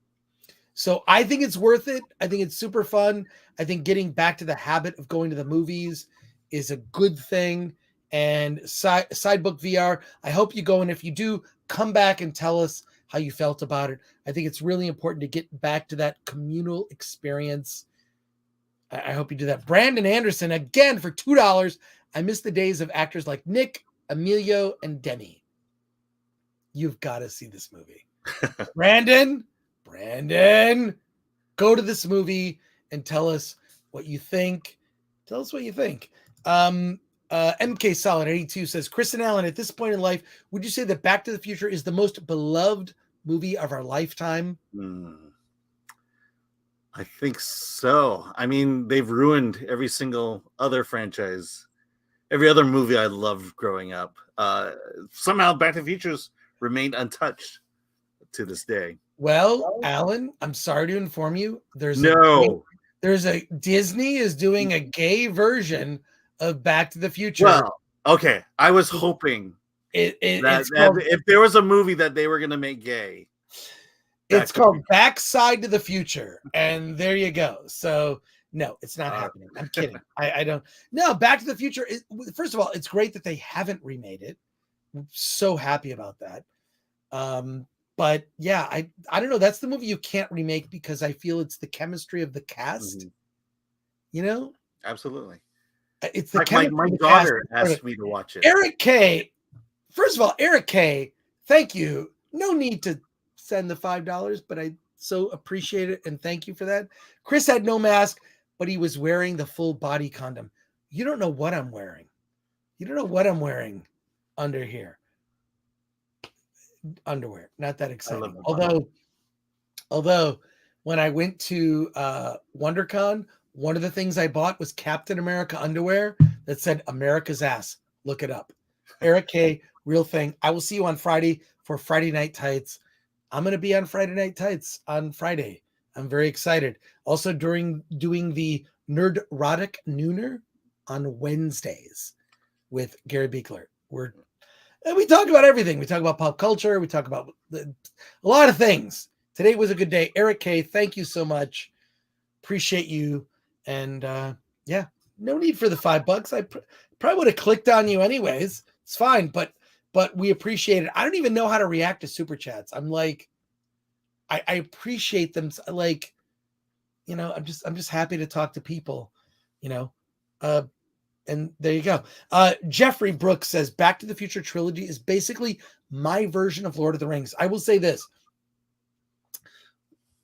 So I think it's worth it. I think it's super fun. I think getting back to the habit of going to the movies is a good thing. And Sidebook VR, I hope you go. And if you do, come back and tell us how you felt about it. I think it's really important to get back to that communal experience. I hope you do that. Brandon Anderson, again, for $2. I miss the days of actors like Nick, Emilio, and Demi. You've got to see this movie. Brandon, go to this movie and tell us what you think. Tell us what you think. MK Solid 82 says, Chris and Alan, at this point in life, would you say that Back to the Future is the most beloved movie of our lifetime? I think so. I mean, they've ruined every single other franchise. Every other movie I loved growing up. Somehow Back to the Future's remained untouched to this day. Well, Alan, I'm sorry to inform you. Disney is doing a gay version of Back to the Future. Well, okay. I was hoping that if there was a movie that they were going to make gay, it's called Backside to the Future, and there you go. So no, it's not happening. I'm kidding. I don't. No, Back to the Future is, first of all, it's great that they haven't remade it. I'm so happy about that. But yeah, I don't know. That's the movie you can't remake because I feel it's the chemistry of the cast. Mm-hmm. Absolutely. It's the like my daughter asked me to watch it. Eric K. First of all, Eric K. Thank you. No need to send the $5, but I so appreciate it and thank you for that. Chris had no mask, but he was wearing the full body condom. You don't know what I'm wearing. You don't know what I'm wearing under here. Underwear. Not that exciting. Although when I went to WonderCon, one of the things I bought was Captain America underwear that said America's ass. Look it up. Eric K, real thing. I will see you on Friday for Friday Night Tights. I'm going to be on Friday Night Tights on Friday. I'm very excited. Also doing the Nerdrotic Nooner on Wednesdays with Gary Beekler. We talk about everything. We talk about pop culture. We talk about a lot of things. Today was a good day. Eric K, thank you so much. Appreciate you. And no need for the $5. I probably would have clicked on you anyways. It's fine, but we appreciate it. I don't even know how to react to super chats. I'm like, I appreciate them. Like, I'm just happy to talk to people, and there you go. Jeffrey Brooks says Back to the Future trilogy is basically my version of Lord of the Rings. I will say this.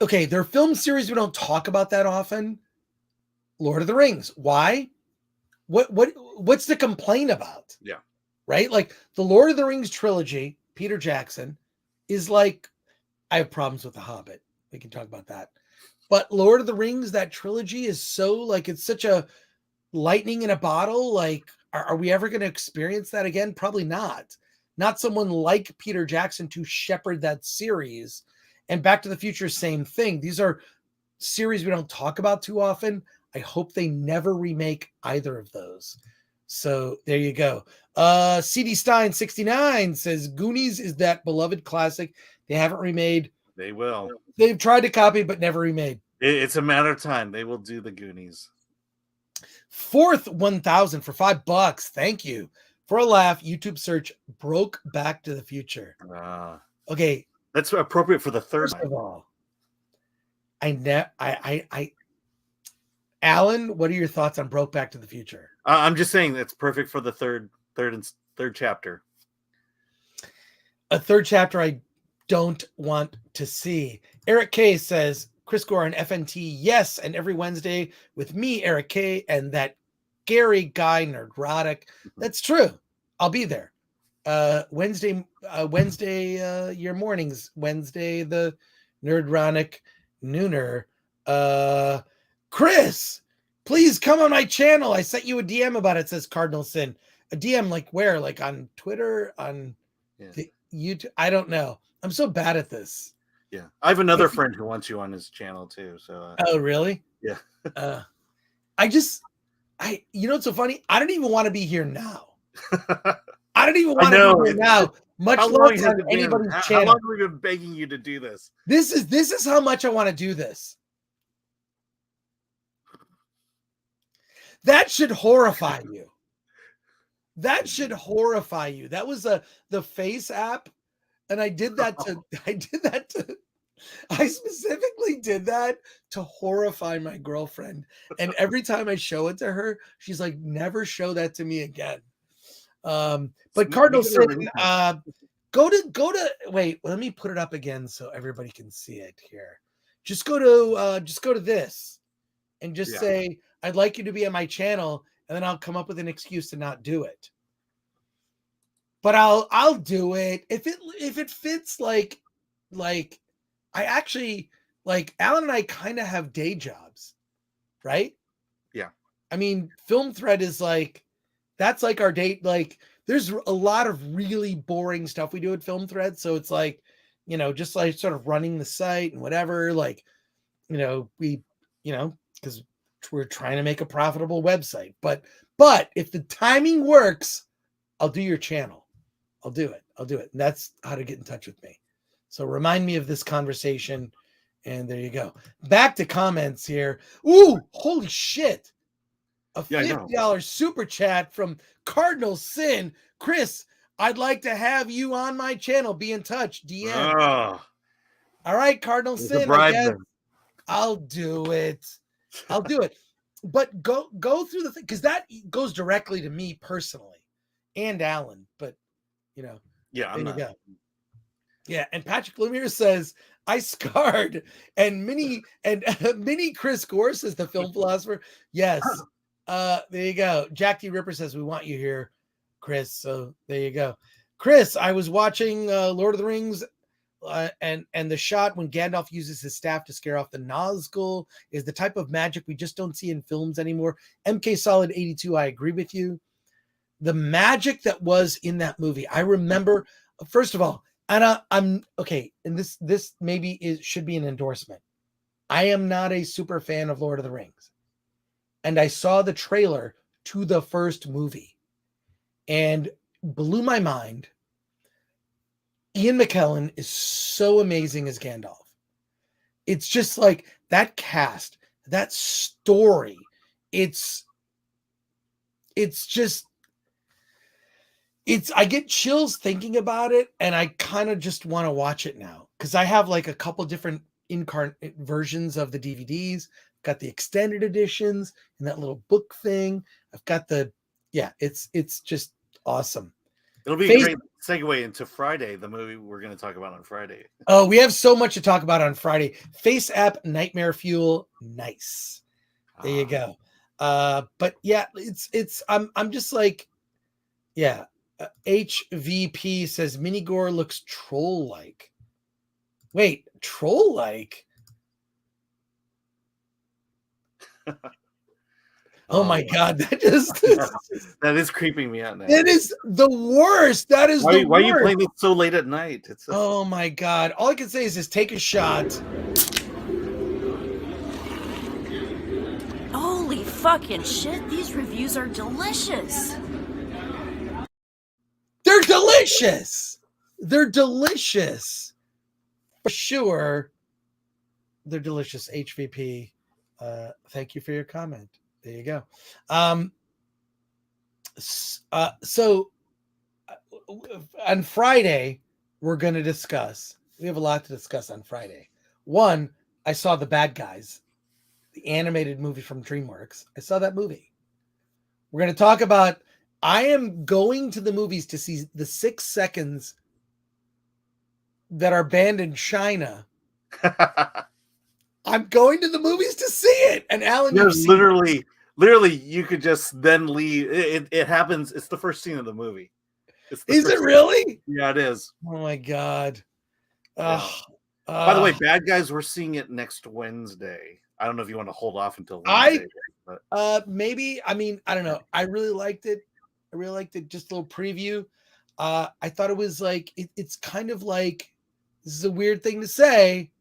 Okay, there are film series we don't talk about that often. Lord of the Rings. Why? What's to complain about? Yeah. Right? Like the Lord of the Rings trilogy, Peter Jackson, is like, I have problems with The Hobbit. We can talk about that. But Lord of the Rings, that trilogy is so like, it's such a lightning in a bottle. Like, are we ever going to experience that again? Probably not. Not someone like Peter Jackson to shepherd that series. And Back to the Future, same thing. These are series we don't talk about too often. I hope they never remake either of those. So there you go. CD Stein 69 says Goonies is that beloved classic they haven't remade. They will. They've tried to copy but never remade. It's a matter of time. They will do the Goonies. Fourth 1000 for $5. Thank you. For a laugh, YouTube search broke Back to the Future. Okay. That's appropriate for the third. First of all, Alan, what are your thoughts on Broke Back to the Future? I'm just saying that's perfect for the third chapter. A third chapter I don't want to see. Eric K says, Chris Gore on FNT, yes, and every Wednesday with me, Eric K, and that Gary guy, Nerdrotic. That's true. I'll be there. Wednesday, your mornings. Wednesday, the Nerdrotic nooner. Chris, please come on my channel. I sent you a DM about it, says Cardinal Sin. A DM like where? Like on Twitter? On the YouTube? I don't know. I'm so bad at this. Yeah. I have another friend who wants you on his channel too. So oh, really? Yeah. You know what's so funny? I don't even want to be here now. I don't even want to be here now. Much less on anybody's channel. How long have we been begging you to do this? This is how much I want to do this. That should horrify you. That should horrify you. That was the Face app, and I specifically did that to horrify my girlfriend. And every time I show it to her, she's like, never show that to me again. But Cardinal Sin, go to wait, let me put it up again so everybody can see it here. Just go to this and just say, I'd like you to be on my channel, and then I'll come up with an excuse to not do it. But I'll do it if it fits. Like I actually, like, Alan and I kind of have day jobs, right? Yeah. I mean, Film Thread is like, that's like our date. Like, there's a lot of really boring stuff we do at Film Thread. So it's like, just like sort of running the site and whatever, like, because we're trying to make a profitable website. But if the timing works, I'll do your channel. I'll do it. And that's how to get in touch with me. So remind me of this conversation. And there you go. Back to comments here. Ooh, holy shit. A $50 super chat from Cardinal Sin. Chris, I'd like to have you on my channel. Be in touch. DM. All right, Cardinal Sin. I guess I'll do it. But go through the thing, because that goes directly to me personally and Alan. But I'm not. Go. Yeah, and Patrick Lemire says, I scarred, and mini Chris Gore says, the film philosopher. Yes. There you go. Jack D. Ripper says, we want you here, Chris. So there you go. Chris, I was watching Lord of the Rings, and the shot when Gandalf uses his staff to scare off the Nazgul is the type of magic we just don't see in films anymore. MK Solid 82, I agree with you. The magic that was in that movie, I remember, first of all, and I'm okay, and this maybe should be an endorsement. I am not a super fan of Lord of the Rings. And I saw the trailer to the first movie and blew my mind. Ian McKellen is so amazing as Gandalf. It's just like that cast, that story. It's I get chills thinking about it, and I kind of just want to watch it now because I have like a couple different incarnate versions of the DVDs got the extended editions and that little book thing. I've got it's just awesome. It'll be a great segue into Friday, the movie we're going to talk about on Friday. Oh, we have so much to talk about on Friday. Face App Nightmare Fuel, nice. There you go. But yeah, I'm just like, yeah. HVP says Mini Gore looks troll-like. Wait, troll-like? Oh my God, that is creeping me out now. It is the worst. That is why are you playing it so late at night? Oh my God. All I can say is just take a shot. Holy fucking shit, these reviews are delicious. They're delicious. They're delicious. For sure. They're delicious. HVP. Thank you for your comment. There you go. So on Friday, we're going to discuss. We have a lot to discuss on Friday. One, I saw The Bad Guys, the animated movie from DreamWorks. I saw that movie. We're going to talk about. I am going to the movies to see the 6 seconds that are banned in China. I'm going to the movies to see it. And Alan, literally, you could just then leave. It happens. It's the first scene of the movie. Is it really? Yeah, it is. Oh my God. Yeah. By the way, Bad Guys, we're seeing it next Wednesday. I don't know if you want to hold off until Wednesday. Maybe. I mean, I don't know. I really liked it. Just a little preview. I thought it was like, it's kind of like, this is a weird thing to say.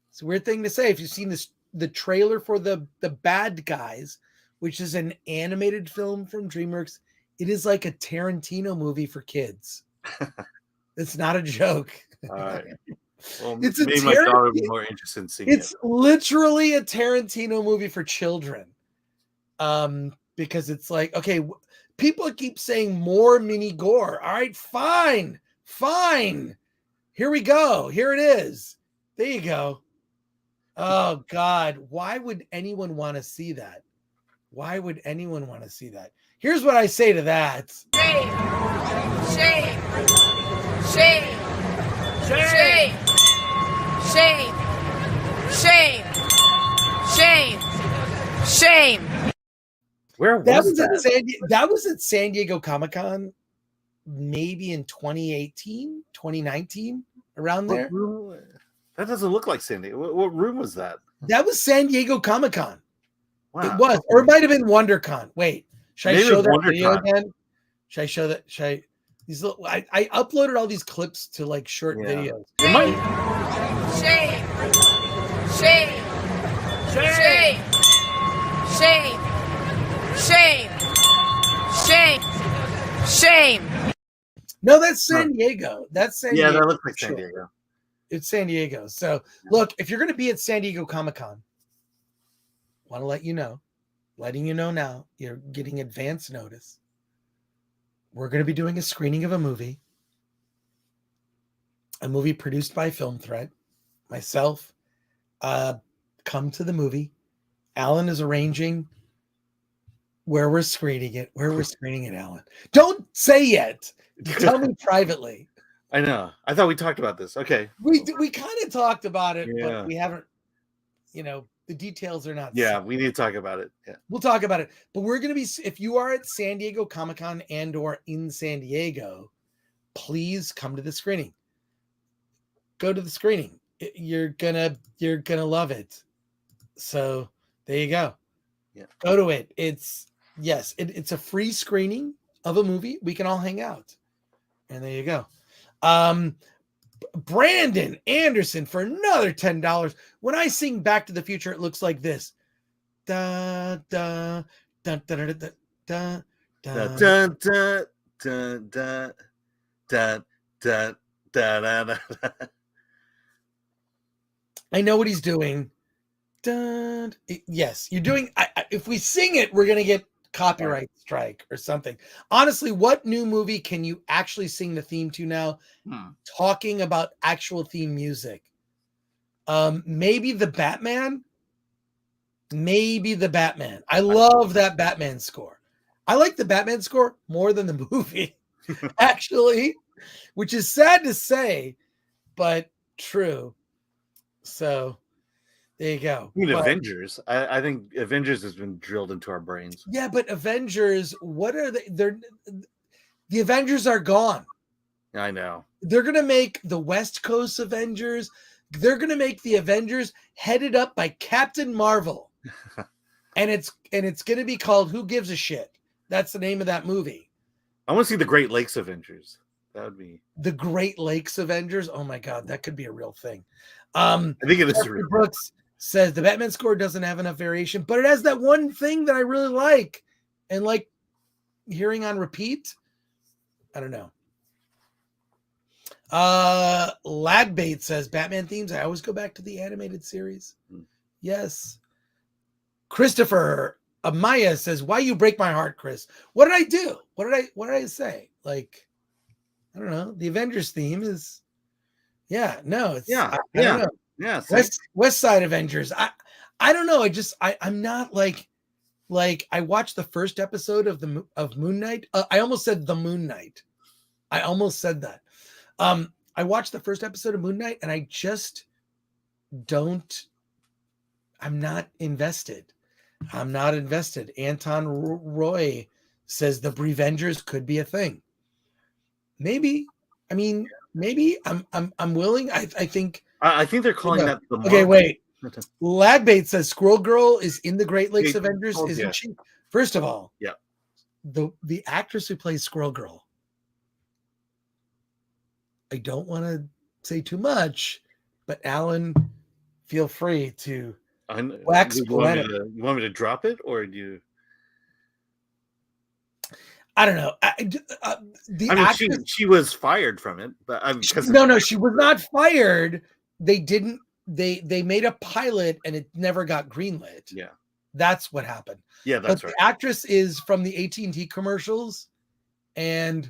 It's a weird thing to say. If you've seen the trailer for the Bad Guys, which is an animated film from DreamWorks, it is like a Tarantino movie for kids. It's not a joke. All right. Well, it's maybe my daughter would be more interested in seeing it. It's literally a Tarantino movie for children. Because it's like, okay, people keep saying more Mini Gore. All right, fine. Here we go. Here it is. There you go. Oh God, why would anyone want to see that? Here's what I say to that. Shame. Where was that? That was at San Diego Comic-Con, maybe in 2018, 2019, around there. That doesn't look like San Diego. What room was that? That was San Diego Comic-Con. Wow. It was, or it might have been WonderCon. Wait, should I show that video again? Should I show that? I uploaded all these clips to like short videos. Shame. No, that's San Diego. That's San Diego. Yeah, that looks like San Diego. It's San Diego. So look, if you're going to be at San Diego Comic-Con, want to letting you know now, you're getting advance notice. We're going to be doing a screening of a movie produced by Film Threat. Myself, come to the movie. Alan is arranging where we're screening it. Alan. Don't say yet. Tell me privately. I know. I thought we talked about this. Okay. We kind of talked about it, but we haven't, the details are not. Yeah, we need to talk about it. Yeah. We'll talk about it. But we're going to be, if you are at San Diego Comic-Con and or in San Diego, please come to the screening. Go to the screening. You're gonna love it. So there you go. Yeah. Go to it. It's a free screening of a movie. We can all hang out. And there you go. Brandon Anderson for another $10. When I sing Back to the Future, it looks like this. Da da da da da da da da da da da da da da. I know what he's doing. Yes, you're doing. If we sing it, we're gonna get copyright strike or something. Honestly, what new movie can you actually sing the theme to now? Talking about actual theme music. Maybe the Batman. maybe the Batman. I love that Batman score. I like the Batman score more than the movie, actually, which is sad to say, but true. So there you go. I mean, Avengers. I think Avengers has been drilled into our brains. Yeah, but Avengers, what are they? The Avengers are gone. I know. They're going to make the West Coast Avengers. They're going to make the Avengers headed up by Captain Marvel. and it's going to be called Who Gives a Shit. That's the name of that movie. I want to see the Great Lakes Avengers. That would be the Great Lakes Avengers. Oh my God, that could be a real thing. I think it is. Brooks says the Batman score doesn't have enough variation, but it has that one thing that I really like and like hearing on repeat. I don't know. Lagbait says Batman themes. I always go back to the animated series. Yes. Christopher Amaya says, "Why you break my heart, Chris? What did I do? What did I say? Like, I don't know. The Avengers theme is, yeah, no, it's I don't know. Yeah. West Side Avengers. I don't know. I'm not like I watched the first episode of Moon Knight. I almost said the Moon Knight. I almost said that. I watched the first episode of Moon Knight and I just I'm not invested. Anton Roy says the Brevengers could be a thing. Maybe. I mean, maybe I'm willing. I think they're calling that the okay, wait. Lagbait says Squirrel Girl is in the Great Lakes Avengers, isn't she? First of all, yeah. The actress who plays Squirrel Girl, I don't want to say too much, but Alan, feel free to wax poetic. You want me to drop it, or do you? I don't know. She was fired from it, but no, she was not fired. They didn't. They made a pilot and it never got greenlit. Yeah, that's what happened. Yeah, that's right. The actress is from the AT&T commercials, and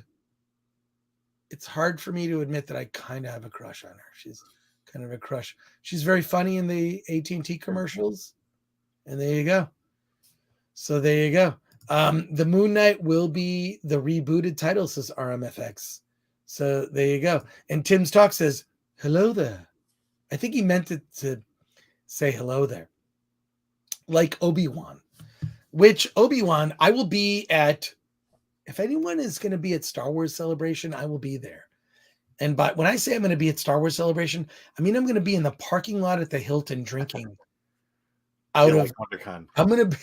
it's hard for me to admit that I kind of have a crush on her. She's kind of a crush. She's very funny in the AT&T commercials, and there you go. So there you go. The Moon Knight will be the rebooted title, says RMFX. So there you go. And Tim's Talk says, hello there. I think he meant it to say hello there. Like Obi-Wan. Which Obi-Wan, I will be at, if anyone is going to be at Star Wars Celebration, I will be there. And when I say I'm going to be at Star Wars Celebration, I mean I'm going to be in the parking lot at the Hilton drinking. I'm going to be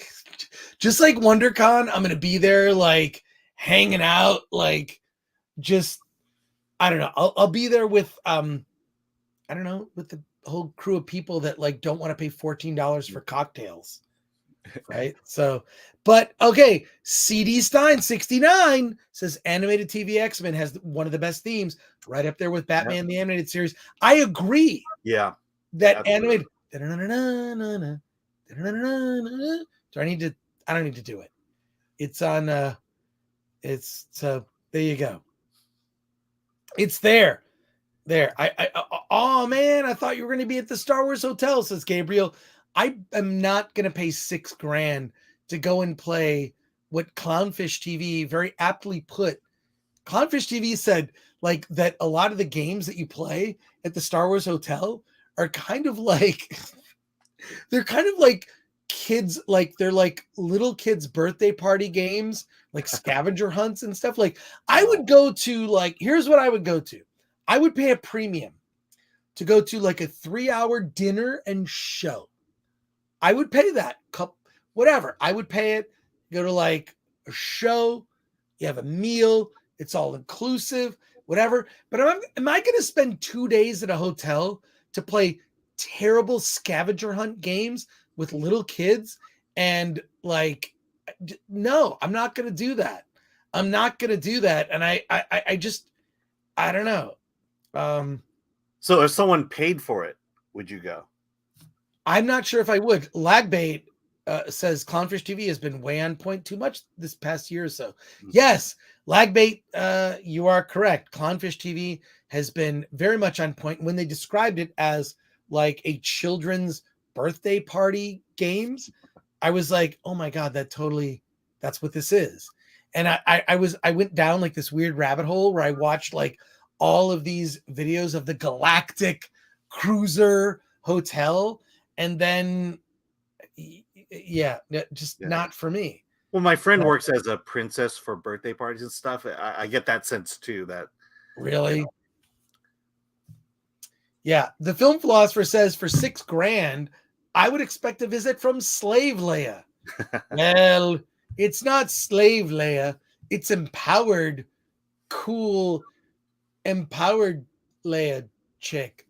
just like WonderCon. I'm going to be there, like hanging out, like just, I don't know. I'll be there with, I don't know, with the whole crew of people that like don't want to pay $14 for cocktails. Right. So, but okay. CD Stein 69 says animated TV X-Men has one of the best themes, right up there with Batman, the animated series. I agree. Yeah. That animated. Do I need to? I don't need to do it. It's on. It's so there you go. It's there. There. Oh man, I thought you were going to be at the Star Wars Hotel, says Gabriel. I am not going to pay $6,000 to go and play what Clownfish TV very aptly put. Clownfish TV said like that a lot of the games that you play at the Star Wars Hotel are kind of like they're kind of like kids, like they're like little kids' birthday party games, like scavenger hunts and stuff. Like I would go to like, here's what I would go to. I would pay a premium to go to like a 3-hour dinner and show. I would pay that whatever. I would pay it, go to like a show, you have a meal, it's all inclusive, whatever. But am I going to spend 2 days at a hotel to play terrible scavenger hunt games with little kids? And like, no, I'm not going to do that. I'm not going to do that. And I just, I don't know. So if someone paid for it, would you go? I'm not sure if I would. Lagbait says Clownfish TV has been way on point too much this past year or so. Mm-hmm. Yes, Lagbait, you are correct. Clownfish TV has been very much on point. When they described it as like a children's birthday party games, I was like, oh my God, that's what this is. And I went down like this weird rabbit hole where I watched like all of these videos of the Galactic Cruiser Hotel. And then, yeah, just not for me. Well, my friend works as a princess for birthday parties and stuff. I get that sense too. That really, yeah. The film philosopher says for $6,000, I would expect a visit from Slave Leia. Well, it's not Slave Leia. It's empowered, cool, empowered Leia chick.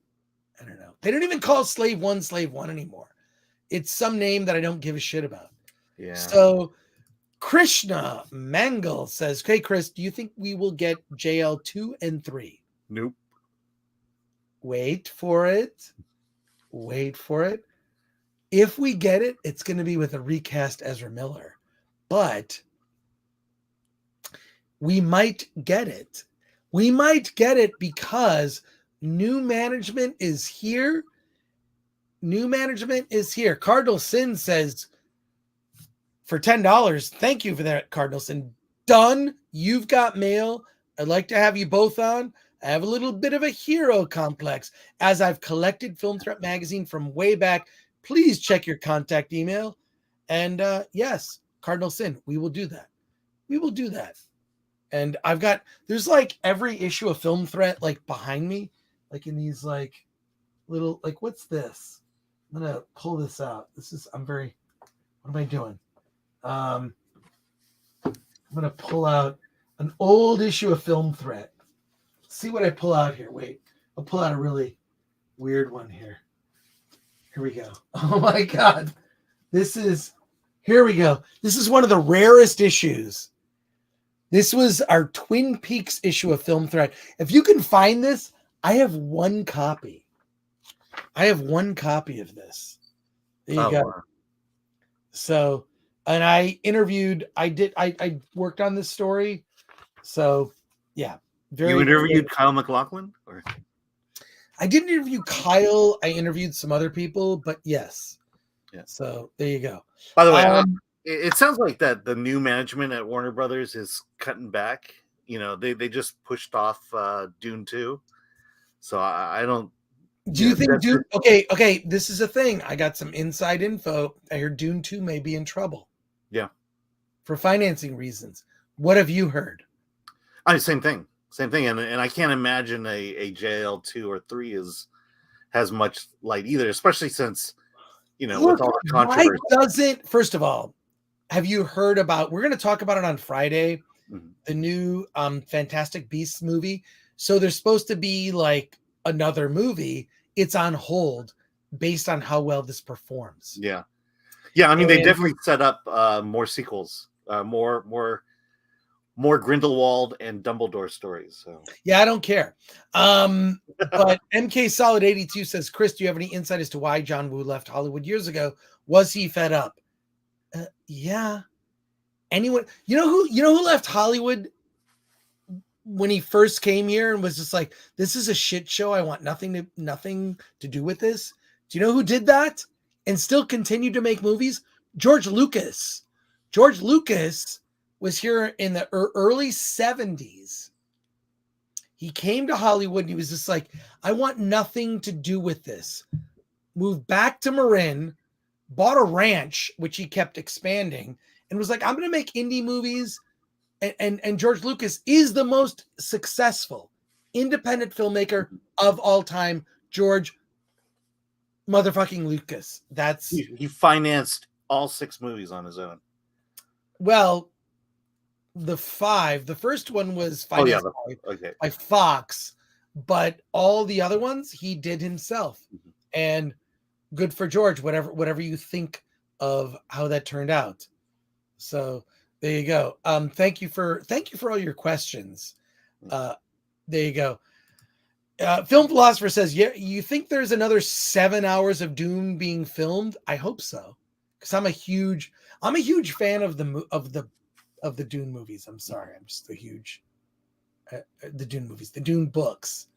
I don't know. They don't even call Slave One anymore. It's some name that I don't give a shit about. Yeah. So Krishna Mangal says, "Hey Chris, do you think we will get JL 2 and 3? Nope. Wait for it. If we get it, it's going to be with a recast Ezra Miller. But we might get it. We might get it because new management is here. Cardinal Sin says, for $10, thank you for that, Cardinal Sin. Done. You've got mail. I'd like to have you both on. I have a little bit of a hero complex as I've collected Film Threat magazine from way back. Please check your contact email. And yes, Cardinal Sin, we will do that. And there's like every issue of Film Threat like behind me, like in these like little, like, what's this? I'm going to pull this out. What am I doing? I'm going to pull out an old issue of Film Threat. See what I pull out here. Wait, I'll pull out a really weird one here. Here we go. Oh my God. Here we go. This is one of the rarest issues. This was our Twin Peaks issue of Film Threat. If you can find this, I have one copy. of this. There you go. Wow. So, and I worked on this story. So yeah. You interviewed Kyle MacLachlan? Or? I didn't interview Kyle. I interviewed some other people, but yes. Yeah. So there you go. By the way, it sounds like that the new management at Warner Brothers is cutting back. You know, they just pushed off Dune 2. So I don't. Do you think Dune? Okay. This is a thing. I got some inside info. I heard Dune 2 may be in trouble. Yeah. For financing reasons. What have you heard? Same thing. And I can't imagine a JL 2 or 3 has much light either, especially since, you know, with all the controversy. First of all, have you heard about, we're going to talk about it on Friday, the new Fantastic Beasts movie. So there's supposed to be like another movie. It's on hold based on how well this performs. Yeah. I mean, they definitely set up more sequels, more Grindelwald and Dumbledore stories. So yeah, I don't care. But MK Solid 82 says, Chris, do you have any insight as to why John Woo left Hollywood years ago? Was he fed up? Yeah. Anyone, you know who left Hollywood when he first came here and was just like, this is a shit show. I want nothing to do with this. Do you know who did that and still continued to make movies? George Lucas. George Lucas was here in the early 70s. He came to Hollywood and he was just like, I want nothing to do with this. Moved back to Marin, bought a ranch, which he kept expanding, and was like, I'm going to make indie movies. And George Lucas is the most successful independent filmmaker of all time. George motherfucking Lucas. He financed all 6 movies on his own. Well, the first one was financed by Fox, but all the other ones he did himself. And good for George, whatever you think of how that turned out. So there you go. Thank you for all your questions. There you go. Film Philosopher says, yeah, you think there's another 7 hours of Dune being filmed? I hope so. Because I'm a huge fan of the Dune movies. I'm sorry. I'm just a huge the Dune movies, the Dune books.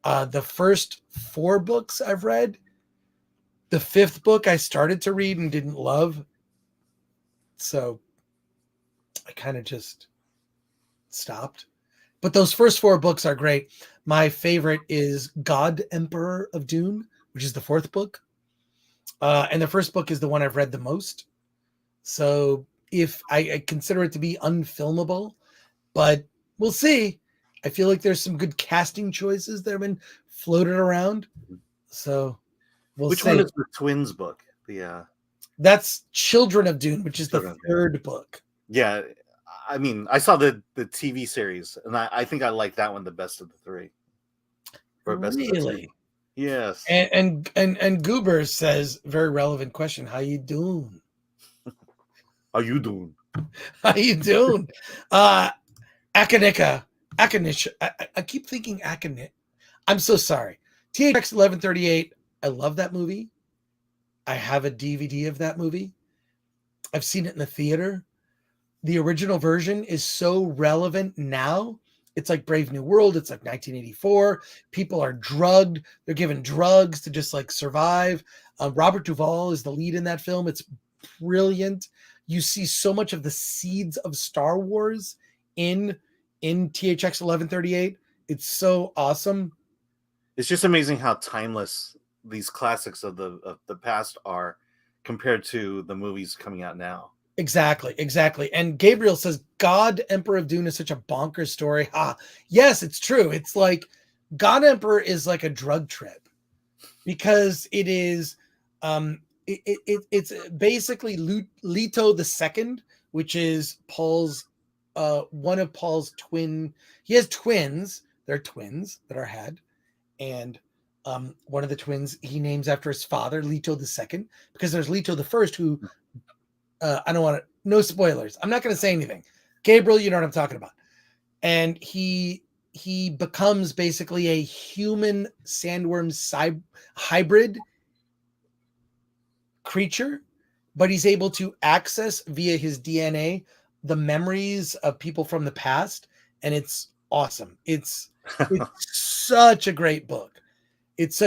The first 4 books I've read. The 5th book I started to read and didn't love. So I kind of just stopped. But those first 4 books are great. My favorite is God Emperor of Dune, which is the 4th book. And the first book is the one I've read the most. So if I consider it to be unfilmable, but we'll see. I feel like there's some good casting choices that have been floated around. So we'll Which see. one is the twins book? That's Children of Dune, which is Children the 3rd book. Yeah. I mean, I saw the TV series, and I think I like that one the best of the 3. Or best of the 2. Really? Yes. And Goober says, very relevant question. How you doing? How you doing? How you doing? Akanika. I keep thinking Akanik. I'm so sorry. THX 1138. I love that movie. I have a DVD of that movie. I've seen it in the theater. The original version is so relevant now. It's like Brave New World. It's like 1984. People are drugged. They're given drugs to just like survive. Robert Duvall is the lead in that film. It's brilliant. You see so much of the seeds of Star Wars in THX 1138. It's so awesome. It's just amazing how timeless these classics of the past are compared to the movies coming out now. Exactly. And Gabriel says, God Emperor of Dune is such a bonkers story. Yes, it's true. It's like God Emperor is like a drug trip because it is it's basically Leto II, which is Paul's one of Paul's twin. He has twins. They're twins that are had, and one of the twins he names after his father, Leto II, because there's Leto the First who. I don't want to, no spoilers. I'm not going to say anything. Gabriel, you know what I'm talking about. And he becomes basically a human sandworm hybrid creature, but he's able to access via his DNA the memories of people from the past. And it's awesome. It's such a great book. It's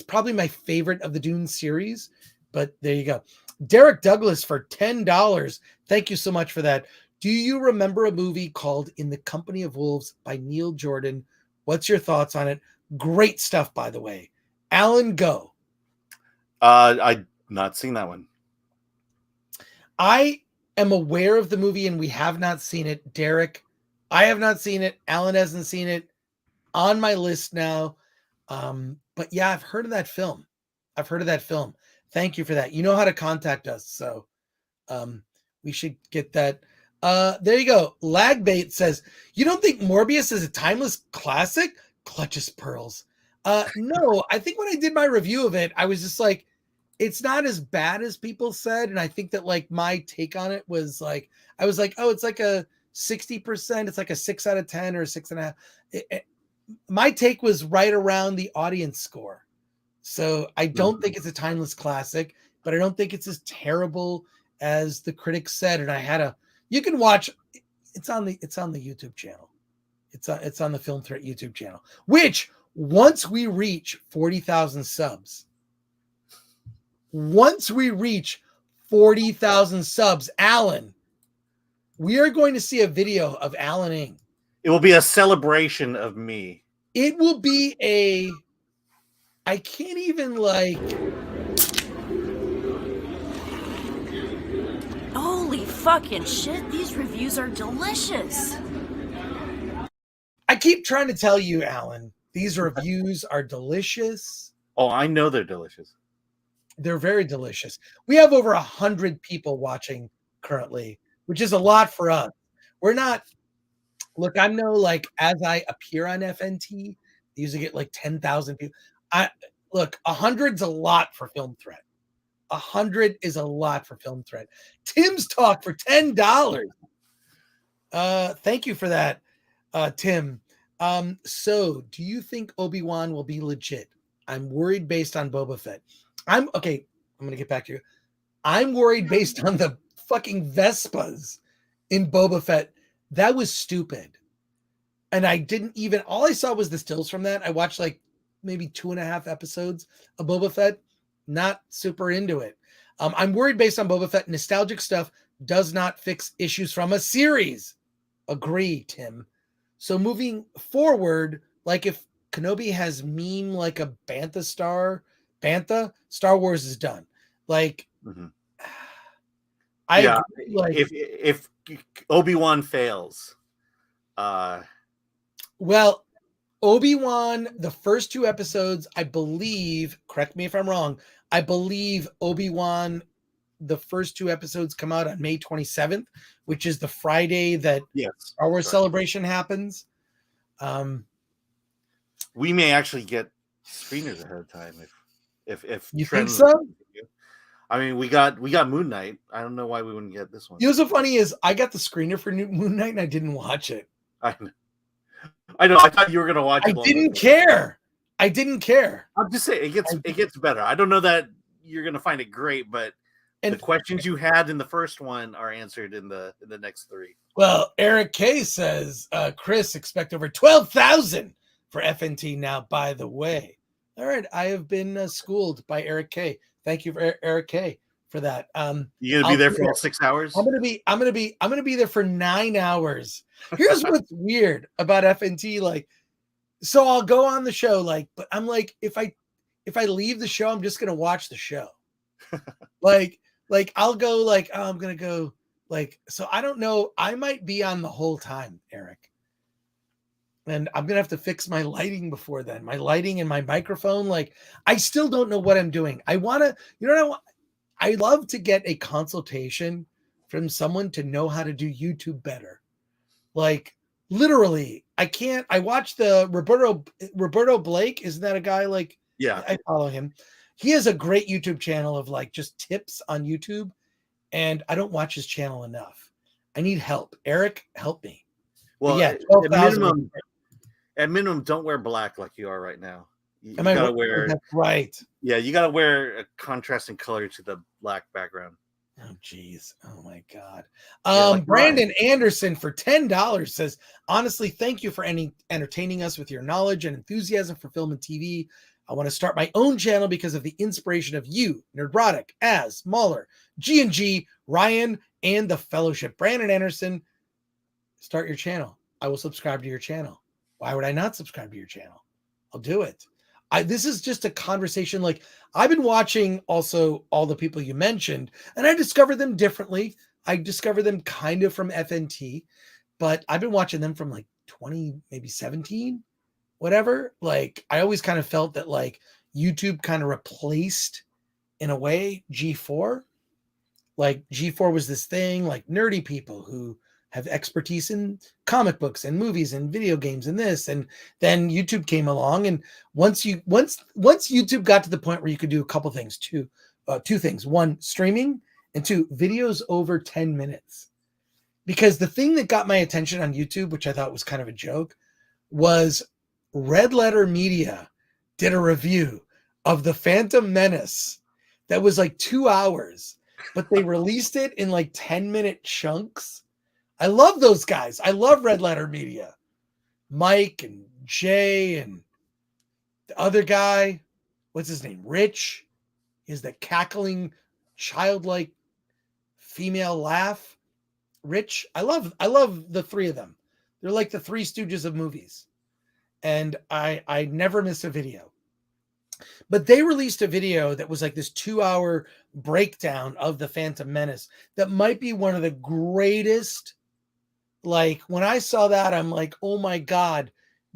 probably my favorite of the Dune series, but there you go. Derek Douglas for $10. Thank you so much for that. Do you remember a movie called In the Company of Wolves by Neil Jordan? What's your thoughts on it? Great stuff, by the way. Alan, go. I've not seen that one. I am aware of the movie and we have not seen it. Derek, I have not seen it. Alan hasn't seen it. On my list now. But yeah, I've heard of that film. Thank you for that. You know how to contact us. So we should get that. There you go. Lagbait says, you don't think Morbius is a timeless classic? Clutches pearls. No, I think when I did my review of it, I was just like, it's not as bad as people said. And I think that like my take on it was like, I was like, oh, it's like a 60%. It's like a 6 out of 10 or a 6.5. My take was right around the audience score. So I don't think it's a timeless classic, but I don't think it's as terrible as the critics said. And you can watch, it's on the YouTube channel. It's on the Film Threat YouTube channel, which once we reach 40,000 subs, Alan, we are going to see a video of Alan Ng. It will be a celebration of me. It will be I can't even like. Holy fucking shit, these reviews are delicious. I keep trying to tell you, Alan, these reviews are delicious. Oh, I know they're delicious. They're very delicious. We have over 100 people watching currently, which is a lot for us. We're not, look, I know like as I appear on FNT, they usually get like 10,000 people. 100's a lot for Film Threat. 100 is a lot for Film Threat. Tim's Talk for $10. Thank you for that, Tim. So do you think Obi-Wan will be legit? I'm worried based on Boba Fett. I'm going to get back to you. I'm worried based on the fucking Vespas in Boba Fett. That was stupid. And all I saw was the stills from that. I watched like maybe 2.5 episodes of Boba Fett. Not super into it. I'm worried based on Boba Fett nostalgic stuff does not fix issues from a series. Agree, Tim. So moving forward, like if Kenobi has meme like a Bantha, Star Wars is done. Like, I agree, like, if Obi-Wan fails, well, Obi-Wan, the first 2 episodes, I believe, correct me if I'm wrong, I believe Obi-Wan, the first 2 episodes come out on May 27th, which is the Friday that Star Wars Celebration happens. We may actually get screeners ahead of time if you think so? I mean, we got Moon Knight. I don't know why we wouldn't get this one. You know what's so funny is I got the screener for Moon Knight and I didn't watch it. I know. I thought you were gonna watch it. I didn't care. I'm just saying it gets better. I don't know that you're gonna find it great, but the questions you had in the first one are answered in the next 3. Well, Eric K says, Chris, expect over 12,000 for FNT now, by the way. All right, I have been schooled by Eric K. Thank you for Eric K for that. You gonna be there for all 6 hours? I'm gonna be there for 9 hours. Here's what's weird about FNT, like, so I'll go on the show, like, but I'm like, if I leave the show, I'm just gonna watch the show. like I'll go, like, oh, I'm gonna go, like, so I don't know. I might be on the whole time, Eric. And I'm gonna have to fix my lighting before then. My lighting and my microphone. Like, I still don't know what I'm doing. I wanna, you know what I want? I love to get a consultation from someone to know how to do YouTube better. Like, literally, I watched the Roberto Blake. Isn't that a guy? Like, yeah, I follow him. He has a great YouTube channel of like just tips on YouTube. And I don't watch his channel enough. I need help. Eric, help me. Well, yeah, at minimum, don't wear black like you are right now. You Am I gotta wear. That's right. Yeah, you gotta wear a contrasting color to the black background. Oh, geez. Oh, my God. Like Brandon Anderson for $10 says, honestly, thank you for entertaining us with your knowledge and enthusiasm for film and TV. I want to start my own channel because of the inspiration of you, Nerdrotic, Az, Mahler, G&G, Ryan, and the Fellowship. Brandon Anderson, start your channel. I will subscribe to your channel. Why would I not subscribe to your channel? I'll do it. This is just a conversation. Like, I've been watching also all the people you mentioned, and I discovered them differently. I discovered them kind of from FNT, but I've been watching them from like 20, maybe 17, whatever. Like, I always kind of felt that like YouTube kind of replaced, in a way, G4. Like, G4 was this thing, like nerdy people who have expertise in comic books and movies and video games and this, and then YouTube came along, and once YouTube got to the point where you could do a couple things, two things: one, streaming, and two, videos over 10 minutes. Because the thing that got my attention on YouTube, which I thought was kind of a joke, was Red Letter Media did a review of The Phantom Menace that was like 2 hours, but they released it in like 10-minute chunks. I love those guys. I love Red Letter Media. Mike and Jay and the other guy, what's his name? Rich. He has that cackling, childlike female laugh. Rich. I love the three of them. They're like the Three Stooges of movies. And I never miss a video. But they released a video that was like this 2-hour breakdown of The Phantom Menace that might be one of the greatest. Like, when I saw that, I'm like, oh my God,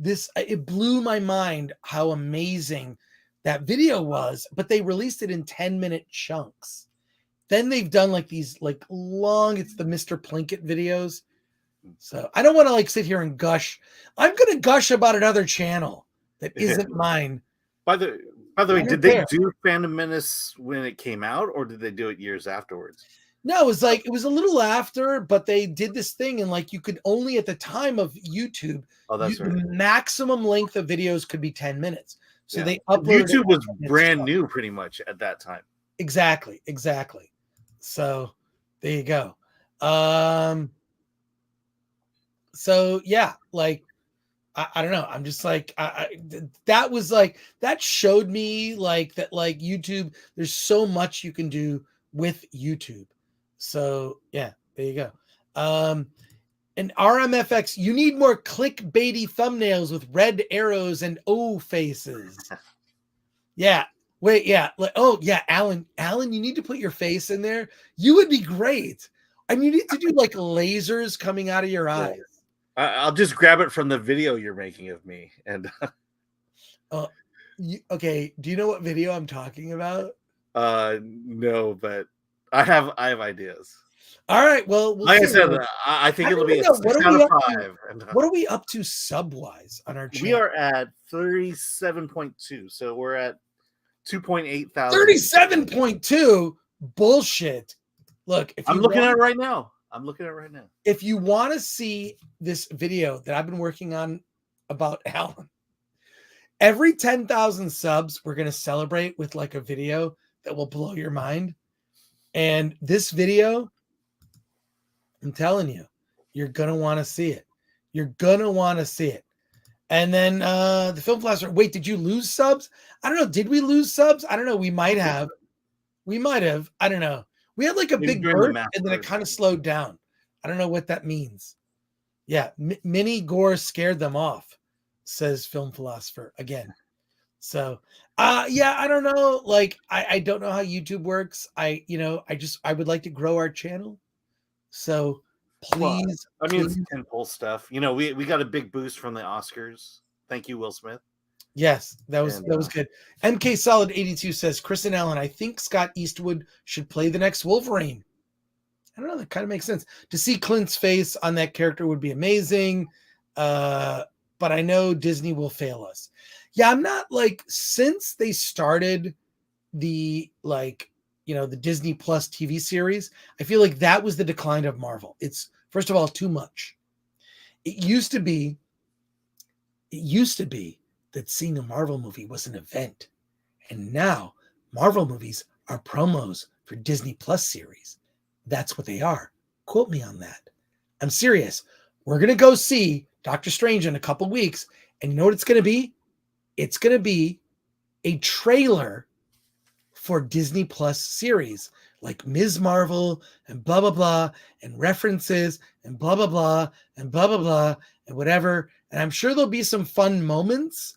it blew my mind how amazing that video was. But they released it in 10-minute chunks. Then they've done like these like long, it's the Mr. Plinkett videos. So I don't want to like sit here and gush. I'm going to gush about another channel that isn't mine. By the way, did they do Phantom Menace when it came out, or did they do it years afterwards? No, it was a little after, but they did this thing, and like you could only at the time of YouTube, the maximum length of videos could be 10 minutes. So they uploaded. YouTube was brand new pretty much at that time. Exactly. So there you go. So yeah, like I don't know. I'm just like that was like that showed me like that, like YouTube, there's so much you can do with YouTube. So yeah, there you go. And RMFX, you need more clickbaity thumbnails with red arrows and O faces. Yeah. Wait, yeah. Oh, yeah, Alan, you need to put your face in there. You would be great. And you need to do like lasers coming out of your eyes. I'll just grab it from the video you're making of me. And okay, do you know what video I'm talking about? No, but I have ideas. All right, well, like I said, I think it'll be a 6 out of 5. What are we up to sub-wise on our channel? We are at 37.2, so we're at 2.8 thousand. 37.2? Bullshit. Look, I'm looking at it right now. If you want to see this video that I've been working on about Alan, every 10,000 subs, we're going to celebrate with like a video that will blow your mind. And this video, I'm telling you, you're going to want to see it. You're going to want to see it. And then the film philosopher, wait, did you lose subs? I don't know. Did we lose subs? I don't know. We might have. I don't know. We had like a big burst and then it kind of slowed down. I don't know what that means. Yeah. Mini Gore scared them off, says film philosopher again. So, yeah, I don't know. Like, I don't know how YouTube works. I would like to grow our channel. So please. Well, I mean, it's tentpole stuff. You know, we got a big boost from the Oscars. Thank you, Will Smith. Yes, that was good. MK Solid 82 says, Chris and Alan, I think Scott Eastwood should play the next Wolverine. I don't know. That kind of makes sense. To see Clint's face on that character would be amazing. But I know Disney will fail us. Yeah, I'm not like, since they started the the Disney Plus TV series, I feel like that was the decline of Marvel. It's, first of all, too much. It used to be that seeing a Marvel movie was an event. And now Marvel movies are promos for Disney Plus series. That's what they are. Quote me on that. I'm serious. We're going to go see Doctor Strange in a couple weeks. And you know what it's going to be? It's going to be a trailer for Disney Plus series like Ms. Marvel and blah, blah, blah, and references and blah, blah, blah, and blah, blah, blah, and whatever. And I'm sure there'll be some fun moments,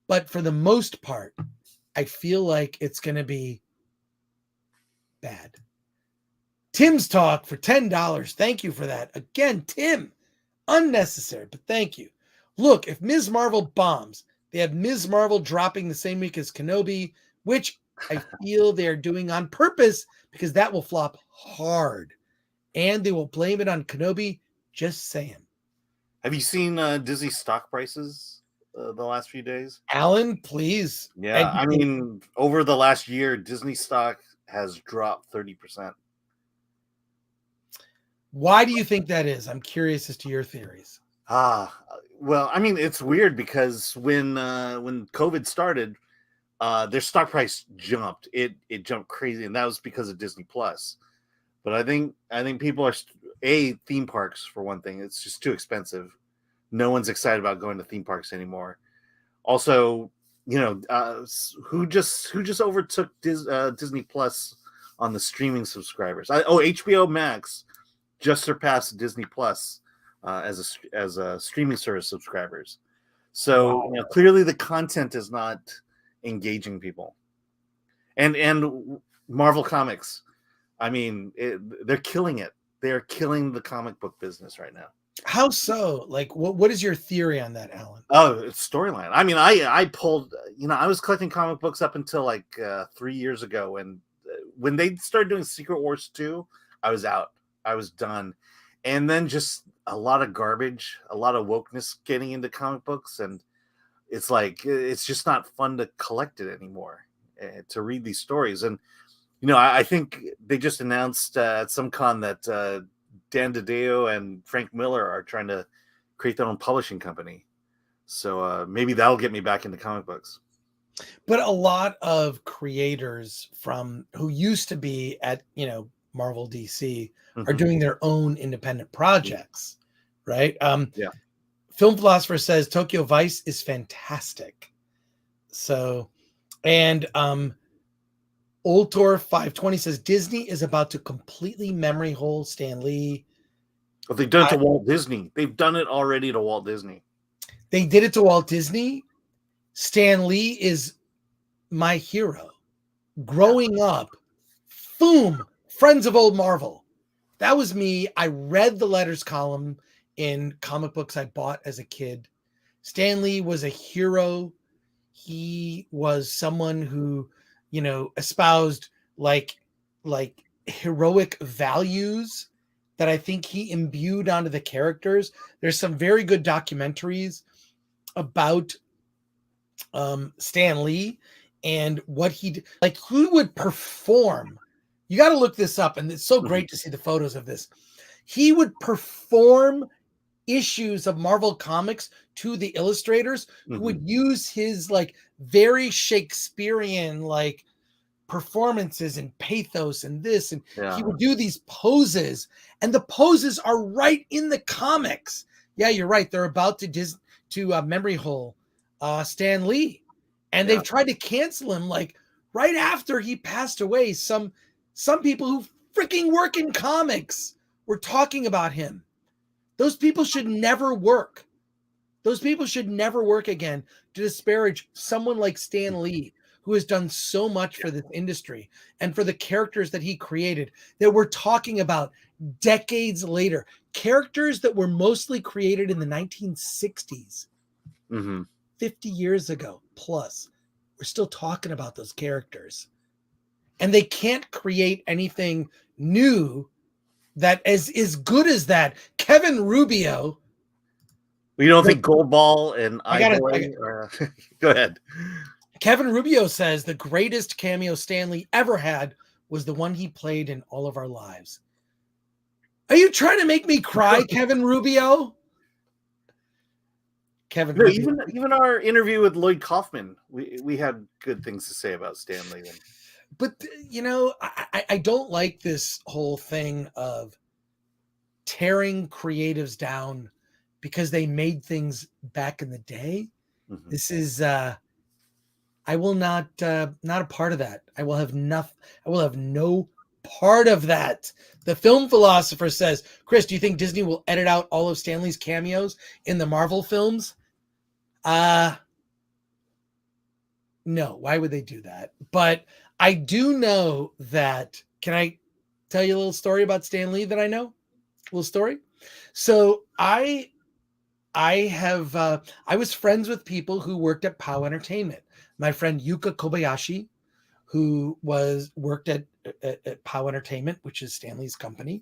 but for the most part, I feel like it's going to be bad. Tim's Talk for $10. Thank you for that. Again, Tim, unnecessary, but thank you. Look, if Ms. Marvel bombs, they have Ms. Marvel dropping the same week as Kenobi, which I feel they are doing on purpose because that will flop hard. And they will blame it on Kenobi. Just saying. Have you seen Disney stock prices the last few days? Alan, please. Yeah, I mean, over the last year, Disney stock has dropped 30%. Why do you think that is? I'm curious as to your theories. Well, I mean, it's weird because when COVID started, their stock price jumped. It jumped crazy, and that was because of Disney Plus. But I think people are theme parks for one thing. It's just too expensive. No one's excited about going to theme parks anymore. Also, who just overtook Disney Plus on the streaming subscribers? HBO Max just surpassed Disney Plus as a streaming service subscribers. So clearly the content is not engaging people. And Marvel Comics, I mean, they're killing it. They're killing the comic book business right now. How so? Like, what is your theory on that, Alan? Oh, it's storyline. I mean, I pulled, I was collecting comic books up until like 3 years ago. And when they started doing Secret Wars 2, I was out. I was done. And then just a lot of garbage, a lot of wokeness getting into comic books. And it's like, it's just not fun to collect it anymore, to read these stories. And, I think they just announced at some con that Dan DiDio and Frank Miller are trying to create their own publishing company. So maybe that'll get me back into comic books. But a lot of creators who used to be at, Marvel DC are doing their own independent projects, right? Yeah. Film Philosopher says Tokyo Vice is fantastic. So, and Oltor 520 says Disney is about to completely memory hole Stan Lee. But they've done it to Walt Disney. They've done it already to Walt Disney. They did it to Walt Disney. Stan Lee is my hero. Growing up, boom, Friends of Old Marvel. That was me. I read the letters column in comic books I bought as a kid. Stan Lee was a hero. He was someone who, you know, espoused like heroic values that I think he imbued onto the characters. There's some very good documentaries about Stan Lee and what he did. Like, who would perform? You got to look this up, and it's so great to see the photos of this. He would perform issues of Marvel Comics to the illustrators who would use his like very Shakespearean like performances and pathos and this, and he would do these poses, and the poses are right in the comics. Yeah, you're right. They're about to memory hole Stan Lee, and they've tried to cancel him like right after he passed away. Some people who freaking work in comics were talking about him. Those people should never work. Those people should never work again to disparage someone like Stan Lee, who has done so much for this industry and for the characters that he created that we're talking about decades later. Characters that were mostly created in the 1960s, 50 years ago plus. We're still talking about those characters. And they can't create anything new that is as good as that. Kevin Rubio. You don't think Goldball and go ahead. Kevin Rubio says the greatest cameo Stan Lee ever had was the one he played in All of Our Lives. Are you trying to make me cry, Kevin Rubio? No, even our interview with Lloyd Kaufman, we had good things to say about Stan Lee. But, you know, I don't like this whole thing of tearing creatives down because they made things back in the day. This is, I will not a part of that. I will have no part of that. The film philosopher says, Chris, do you think Disney will edit out all of Stan Lee's cameos in the Marvel films? No, why would they do that? But I do know that, can I tell you a little story about Stan Lee that I know? A little story. So I was friends with people who worked at POW Entertainment. My friend Yuka Kobayashi, who worked at POW Entertainment, which is Stan Lee's company.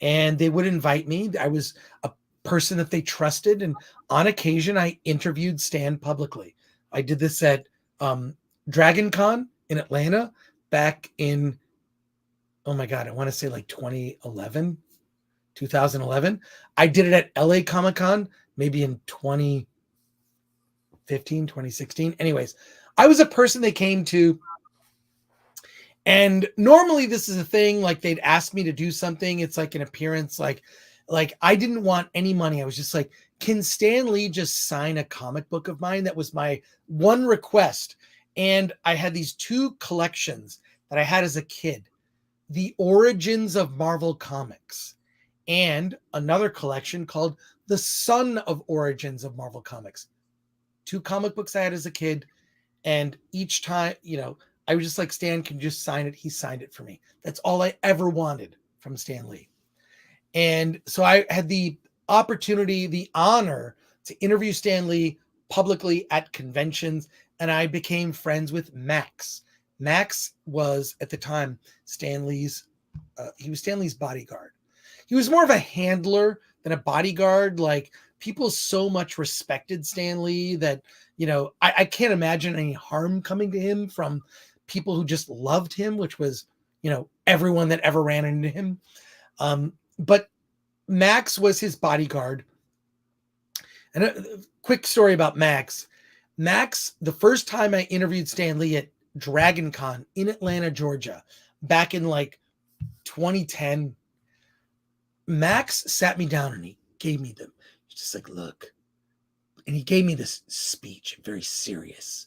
And they would invite me. I was a person that they trusted. And on occasion, I interviewed Stan publicly. I did this at Dragon Con in Atlanta back in, oh my God, I want to say like 2011. I did it at LA Comic-Con maybe in 2015, 2016. Anyways, I was a person they came to, and normally this is a thing, like they'd ask me to do something. It's like an appearance, like I didn't want any money. I was just like, can Stan Lee just sign a comic book of mine? That was my one request. And I had these two collections that I had as a kid, The Origins of Marvel Comics, and another collection called The Son of Origins of Marvel Comics. Two comic books I had as a kid. And each time, you know, I was just like, Stan can just sign it. He signed it for me. That's all I ever wanted from Stan Lee. And so I had the opportunity, the honor to interview Stan Lee publicly at conventions. And I became friends with Max. Max was at the time Stan Lee's bodyguard. He was more of a handler than a bodyguard. Like, people so much respected Stan Lee that, you know, I can't imagine any harm coming to him from people who just loved him, which was, you know, everyone that ever ran into him. But Max was his bodyguard. And a quick story about Max. Max, the first time I interviewed Stan Lee at Dragon Con in Atlanta, Georgia, back in like 2010, Max sat me down and he gave me them. He's just like, look. And he gave me this speech, very serious.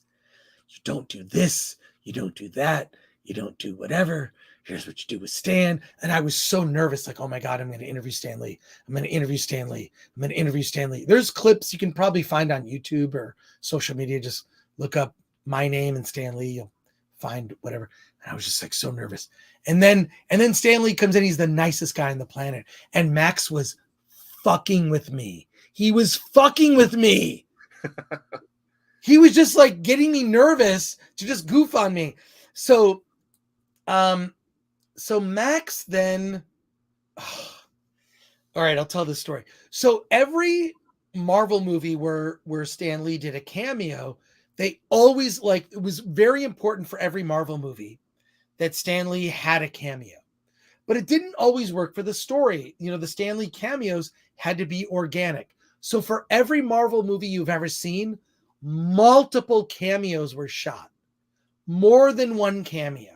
You don't do this. You don't do that. You don't do whatever. Here's what you do with Stan. And I was so nervous, like, oh my God, I'm going to interview Stan Lee. I'm going to interview Stan Lee. I'm going to interview Stan Lee. There's clips you can probably find on YouTube or social media. Just look up my name and Stan Lee. You'll find whatever. And I was just like so nervous. And then Stan Lee comes in. He's the nicest guy on the planet. And Max was fucking with me. He was fucking with me. He was just like getting me nervous to just goof on me. So Max then, all right, I'll tell this story. So every Marvel movie where Stan Lee did a cameo, they always it was very important for every Marvel movie that Stan Lee had a cameo, but it didn't always work for the story. You know, the Stan Lee cameos had to be organic. So for every Marvel movie you've ever seen, multiple cameos were shot, more than one cameo.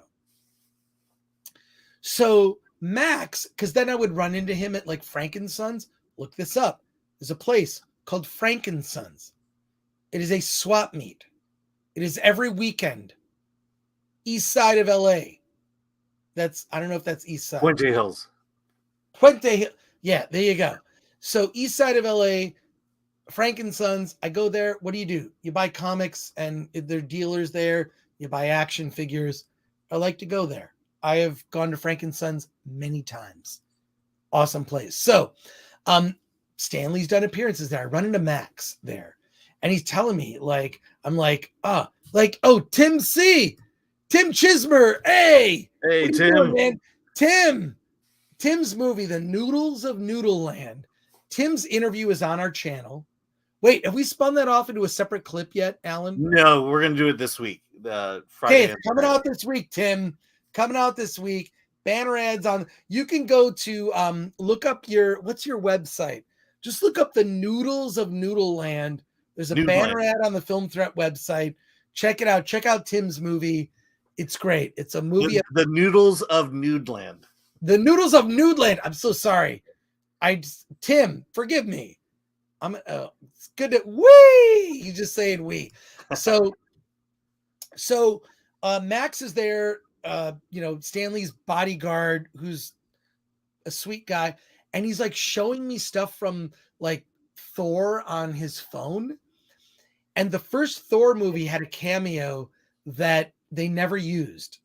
So Max, because then I would run into him at like Frankensons. Look this up. There's a place called Frankensons. It is a swap meet. It is every weekend. East side of LA. I don't know if that's east side. Puente Hills. Yeah, there you go. So east side of LA, Frankensons. I go there. What do? You buy comics and there are dealers there. You buy action figures. I like to go there. I have gone to Frankensons many times. Awesome place. So Stan Lee's done appearances there. I run into Max there. And he's telling me, Tim C. Tim Chismer. Hey, Tim. Doing, man? Tim's movie, The Noodles of Noodle Land. Tim's interview is on our channel. Wait, have we spun that off into a separate clip yet, Alan? No, we're going to do it this week. Friday. Okay, it's coming out this week, Tim. Coming out this week. Banner ads on. You can go to look up what's your website? Just look up The Noodles of Noodle Land. There's a banner ad on the Film Threat website. Check it out. Check out Tim's movie. It's great. It's a movie. The Noodles of Nudeland. The Noodles of Nudeland. I'm so sorry. Tim, forgive me. It's good to wee. You just saying we. So Max is there. Stan Lee's bodyguard, who's a sweet guy, and he's like showing me stuff from like Thor on his phone. And the first Thor movie had a cameo that they never used.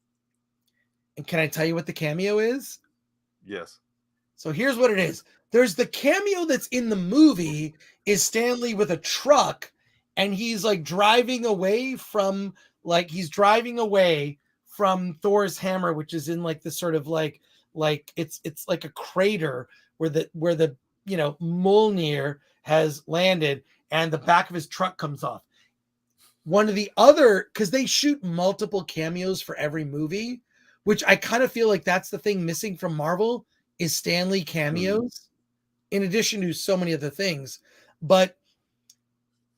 And can I tell you what the cameo is? Yes. So here's what it is. There's the cameo that's in the movie is Stan Lee with a truck, and he's like driving away from Thor's hammer, which is in like this sort of like it's like a crater where the Mjolnir has landed, and the back of his truck comes off. One of the other, because they shoot multiple cameos for every movie, which I kind of feel like that's the thing missing from Marvel is Stan Lee cameos, in addition to so many other things. But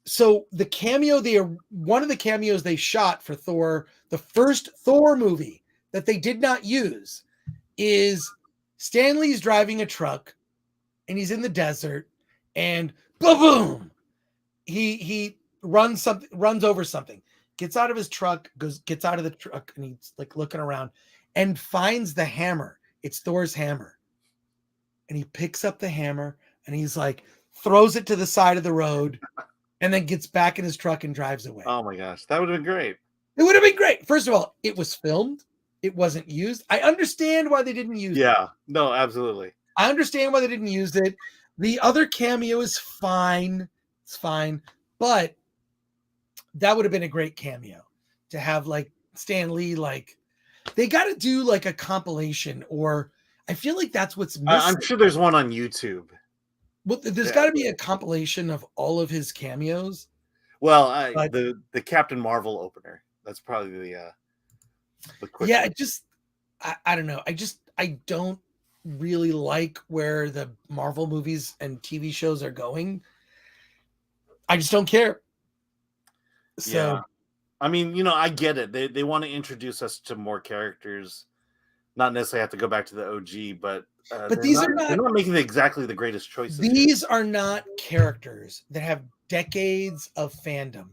so the cameo, one of the cameos they shot for Thor, the first Thor movie that they did not use, is Stan Lee's driving a truck and he's in the desert, and boom, he runs over something, gets out of his truck, gets out of the truck, and he's like looking around and finds the hammer. It's Thor's hammer. And he picks up the hammer and he's like, throws it to the side of the road, and then gets back in his truck and drives away. Oh my gosh, that would have been great. It would have been great. First of all, it was filmed. It wasn't used. I understand why they didn't use it. Yeah, no, absolutely. I understand why they didn't use it. The other cameo is fine. It's fine. But that would have been a great cameo to have like Stan Lee, like they got to do like a compilation, or I feel like that's what's missing. I'm sure there's one on YouTube. Well, there's got to be a compilation of all of his cameos. Well, the Captain Marvel opener. That's probably the quick yeah, one. I don't know. I don't really like where the Marvel movies and TV shows are going. I just don't care. So, yeah. I mean, I get it. They want to introduce us to more characters, not necessarily have to go back to the OG, but they're not making exactly the greatest choices. These are not characters that have decades of fandom,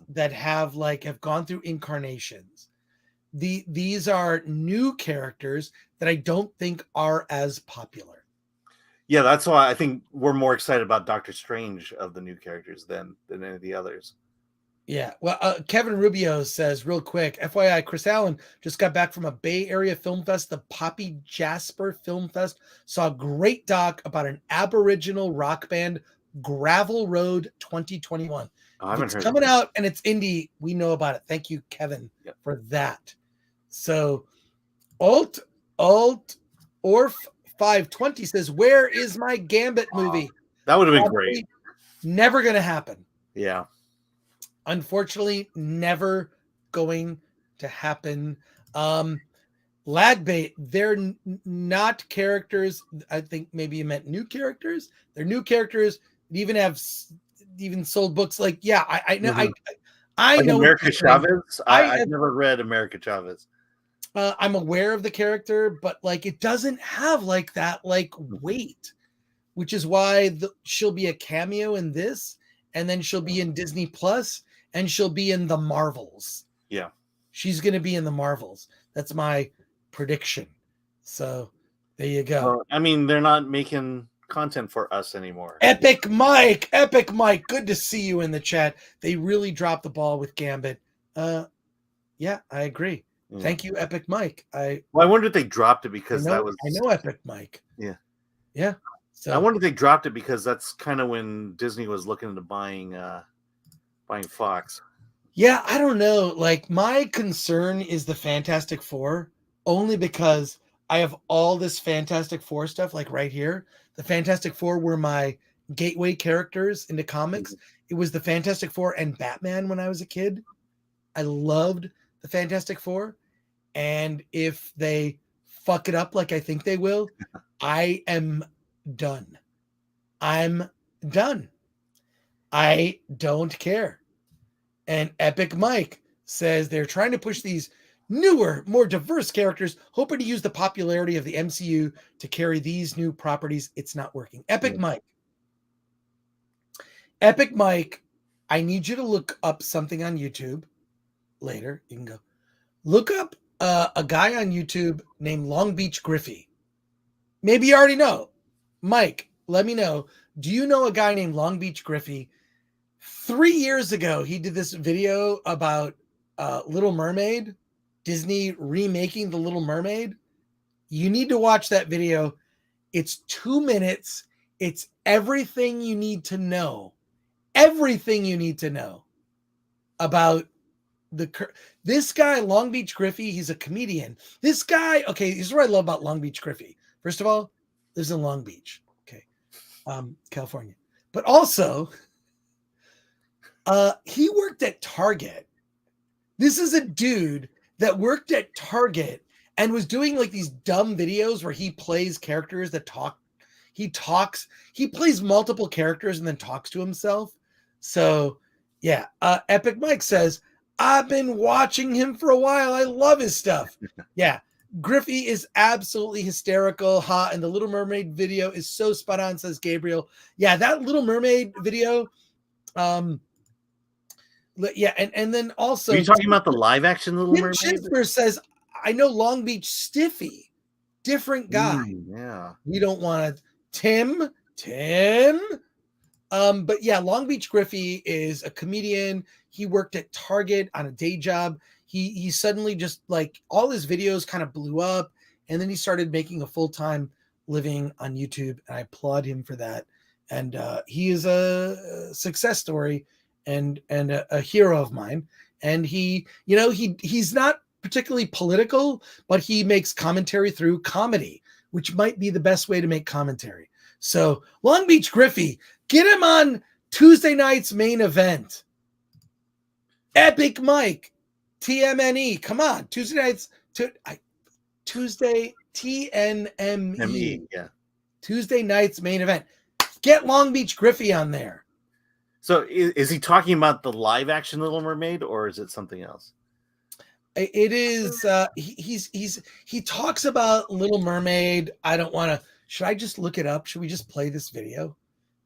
that have gone through incarnations. these are new characters that I don't think are as popular. Yeah, that's why I think we're more excited about Doctor Strange of the new characters than any of the others. Yeah. Well, Kevin Rubio says real quick, FYI, Chris Allen just got back from a Bay Area film fest, the Poppy Jasper Film Fest. Saw a great doc about an Aboriginal rock band, Gravel Road 2021. I haven't heard coming out and it's indie. We know about it. Thank you, Kevin, for that. So Orf 520 says, where is my Gambit movie? That would have been great. Never going to happen. Yeah. Unfortunately, never going to happen. Lagbait, they're not characters. I think maybe you meant new characters. They're new characters that even sold books. Like, yeah, I know. Mm-hmm. I like know America Chavez. I've never read America Chavez. I'm aware of the character, but like it doesn't have like that weight, which is why she'll be a cameo in this, and then she'll be in Disney Plus, and she'll be in the Marvels. Yeah, she's gonna be in the Marvels. That's my prediction. So there you go. Well, I mean, they're not making content for us anymore. Epic Mike, good to see you in the chat. They really dropped the ball with Gambit. Yeah, I agree. Thank you, Epic Mike. I wonder if they dropped it because I know Epic Mike. Yeah. So I wonder if they dropped it because that's kind of when Disney was looking into buying Fox. Yeah, I don't know. Like, my concern is the Fantastic Four, only because I have all this Fantastic Four stuff, like right here. The Fantastic Four were my gateway characters into comics. It was the Fantastic Four and Batman when I was a kid. I loved the Fantastic Four. And if they fuck it up like I think they will, I am done. I'm done. I don't care. And Epic Mike says they're trying to push these newer, more diverse characters, hoping to use the popularity of the MCU to carry these new properties. It's not working. Epic Mike, I need you to look up something on YouTube later. You can go look up a guy on YouTube named Long Beach Griffey. Maybe you already know. Mike, let me know. Do you know a guy named Long Beach Griffey? 3 years ago, he did this video about Little Mermaid, Disney remaking The Little Mermaid. You need to watch that video. It's 2 minutes. It's everything you need to know. Everything you need to know about this guy, Long Beach Griffey. He's a comedian. This guy, okay, this is what I love about Long Beach Griffey. First of all, lives in Long Beach, okay, California. But also, he worked at Target. This is a dude that worked at Target and was doing like these dumb videos where he plays characters that talk. He plays multiple characters and then talks to himself. So yeah, Epic Mike says, I've been watching him for a while. I love his stuff. Yeah. Griffey is absolutely hysterical, hot, and the Little Mermaid video is so spot on, says Gabriel. Yeah, that Little Mermaid video, yeah, and then also, are you talking about the live action Little Mermaid? Chisper says, I know Long Beach Stiffy, different guy. Yeah, we don't want to Tim. But yeah, Long Beach Griffey is a comedian. He worked at Target on a day job. He suddenly just like all his videos kind of blew up, and then he started making a full-time living on YouTube, and I applaud him for that. And he is a success story and a hero of mine. And he's not particularly political, but he makes commentary through comedy, which might be the best way to make commentary. So Long Beach Griffey, get him on Tuesday night's main event. Epic Mike, TMNE, come on, Tuesday nights. Tuesday TNME, yeah. Tuesday night's main event. Get Long Beach Griffey on there. So is he talking about the live action Little Mermaid, or is it something else? It is. He talks about Little Mermaid. I don't want to. Should I just look it up? Should we just play this video?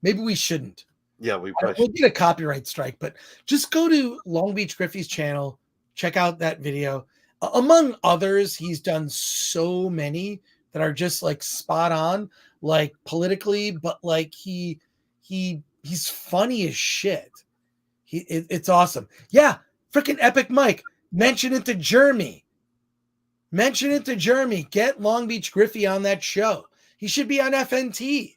Maybe we shouldn't. Yeah, we'll get a copyright strike, but just go to Long Beach Griffey's channel, check out that video. Among others, he's done so many that are just like spot on, like politically, but like he's funny as shit. It's awesome. Yeah, freaking Epic Mike. Mention it to Jeremy. Mention it to Jeremy. Get Long Beach Griffey on that show. He should be on FNT.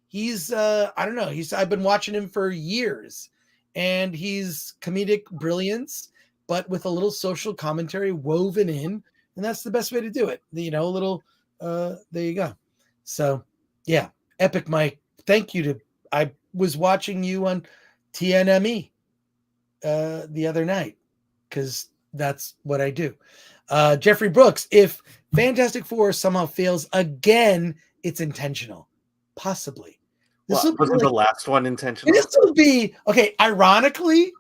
He's I don't know. I've been watching him for years, and he's comedic brilliance, but with a little social commentary woven in, and that's the best way to do it. A little there you go. So yeah, Epic Mike. Thank you I was watching you on TNME the other night, because that's what I do. Jeffrey Brooks, if Fantastic Four somehow fails again, it's intentional. Possibly. Wasn't the last one intentional? This will be, okay, ironically,